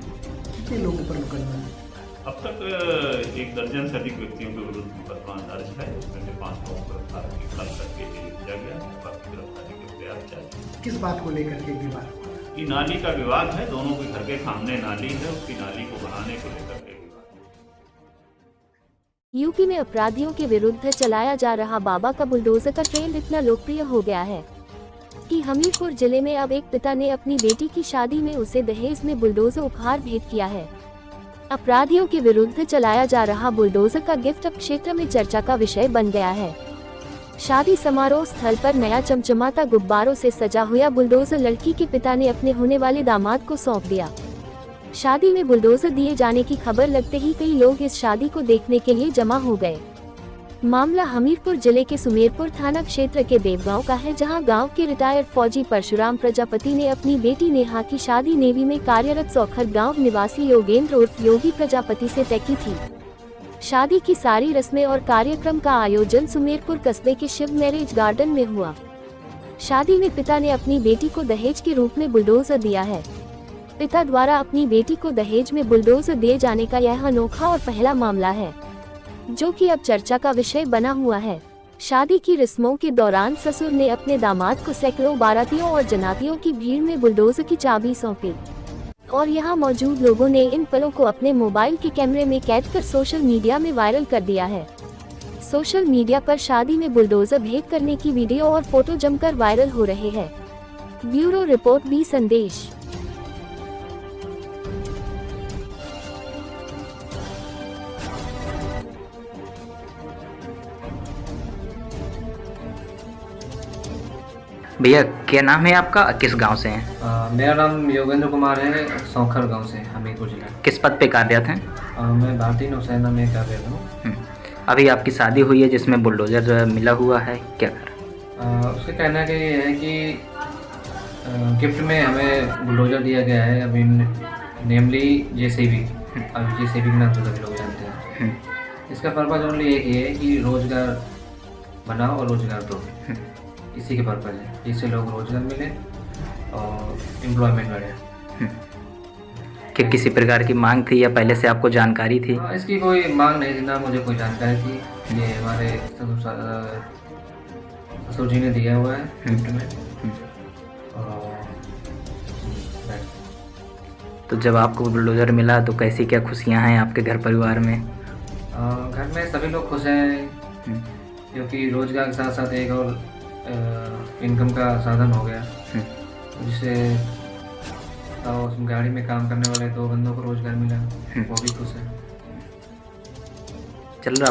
कितने लोगों पर मुकदमा? अब तक 1 दर्जन से अधिक व्यक्तियों के विरुद्ध मुकदमा दर्ज है। इसमें से 5 लोगों को गिरफ्तार करके जेल भेजा गया, बाकी गिरफ्तारी के प्रयास जारी। किस बात को लेकर के विवाद? ये नाली का विवाद है, दोनों के घर के सामने नाली है, उसकी नाली को बनाने को लेकर के विवाद है। यूपी में अपराधियों के विरुद्ध चलाया जा रहा बाबा का बुलडोजर का ट्रेंड इतना लोकप्रिय हो गया है कि हमीरपुर जिले में अब एक पिता ने अपनी बेटी की शादी में उसे दहेज में बुलडोजर उपहार भेंट किया है। अपराधियों के विरुद्ध चलाया जा रहा बुलडोजर का गिफ्ट अब क्षेत्र में चर्चा का विषय बन गया है। शादी समारोह स्थल पर नया चमचमाता गुब्बारों से सजा हुआ बुलडोजर लड़की के पिता ने अपने होने वाले दामाद को सौंप दिया। शादी में बुलडोजर दिए जाने की खबर लगते ही कई लोग इस शादी को देखने के लिए जमा हो गए। मामला हमीरपुर जिले के सुमेरपुर थाना क्षेत्र के देवगांव का है, जहां गांव के रिटायर्ड फौजी परशुराम प्रजापति ने अपनी बेटी नेहा की शादी नेवी में कार्यरत सौखर गांव निवासी योगेंद्र उर्फ योगी प्रजापति से तय की थी। शादी की सारी रस्में और कार्यक्रम का आयोजन सुमेरपुर कस्बे के शिव मैरिज गार्डन में हुआ। शादी में पिता ने अपनी बेटी को दहेज के रूप में बुलडोजर दिया है। पिता द्वारा अपनी बेटी को दहेज में बुलडोजर दिए जाने का यह अनोखा और पहला मामला है, जो कि अब चर्चा का विषय बना हुआ है। शादी की रस्मों के दौरान ससुर ने अपने दामाद को सैकड़ों बारातियों और जनातियों की भीड़ में बुलडोजर की चाबी सौंपी और यहाँ मौजूद लोगों ने इन पलों को अपने मोबाइल के कैमरे में कैद कर सोशल मीडिया में वायरल कर दिया है। सोशल मीडिया पर शादी में बुलडोजर भेंट करने की वीडियो और फोटो जमकर वायरल हो रहे हैं। ब्यूरो रिपोर्ट, बी संदेश। भैया क्या नाम है आपका, किस गांव से हैं? मेरा नाम योगेंद्र कुमार है, सौखर गांव से, हमीरपुर जिला। किस पद पे कार्यरत हैं? मैं भारतीय नौसेना में कार्यरत हूँ। अभी आपकी शादी हुई है जिसमें बुलडोजर मिला हुआ है, क्या कर? उसका कहना कि ये है कि गिफ्ट में हमें बुलडोजर दिया गया है, अभी नेमली JCB, अभी JCB के नाम से सभी लोग जानते हैं। इसका पर्पज़ ओनली एक ही है कि रोजगार बनाओ और रोजगार दो, इसी के पर्पज़ है, जिससे लोग रोजगार मिले और एम्प्लॉयमेंट बढ़े। कि किसी प्रकार की मांग थी या पहले से आपको जानकारी थी? इसकी कोई मांग नहीं थी, ना मुझे कोई जानकारी थी। ये हमारे ससुर जी ने दिया हुआ है गिफ्ट में। तो जब आपको बुलडोजर मिला तो कैसी क्या खुशियां हैं आपके घर परिवार में? घर में सभी लोग खुश हैं, क्योंकि रोजगार के साथ साथ एक और इनकम का साधन हो गया, जिससे उस गाड़ी में काम करने वाले 2 बंदों को रोजगार मिला, वो भी खुश है। चल रहा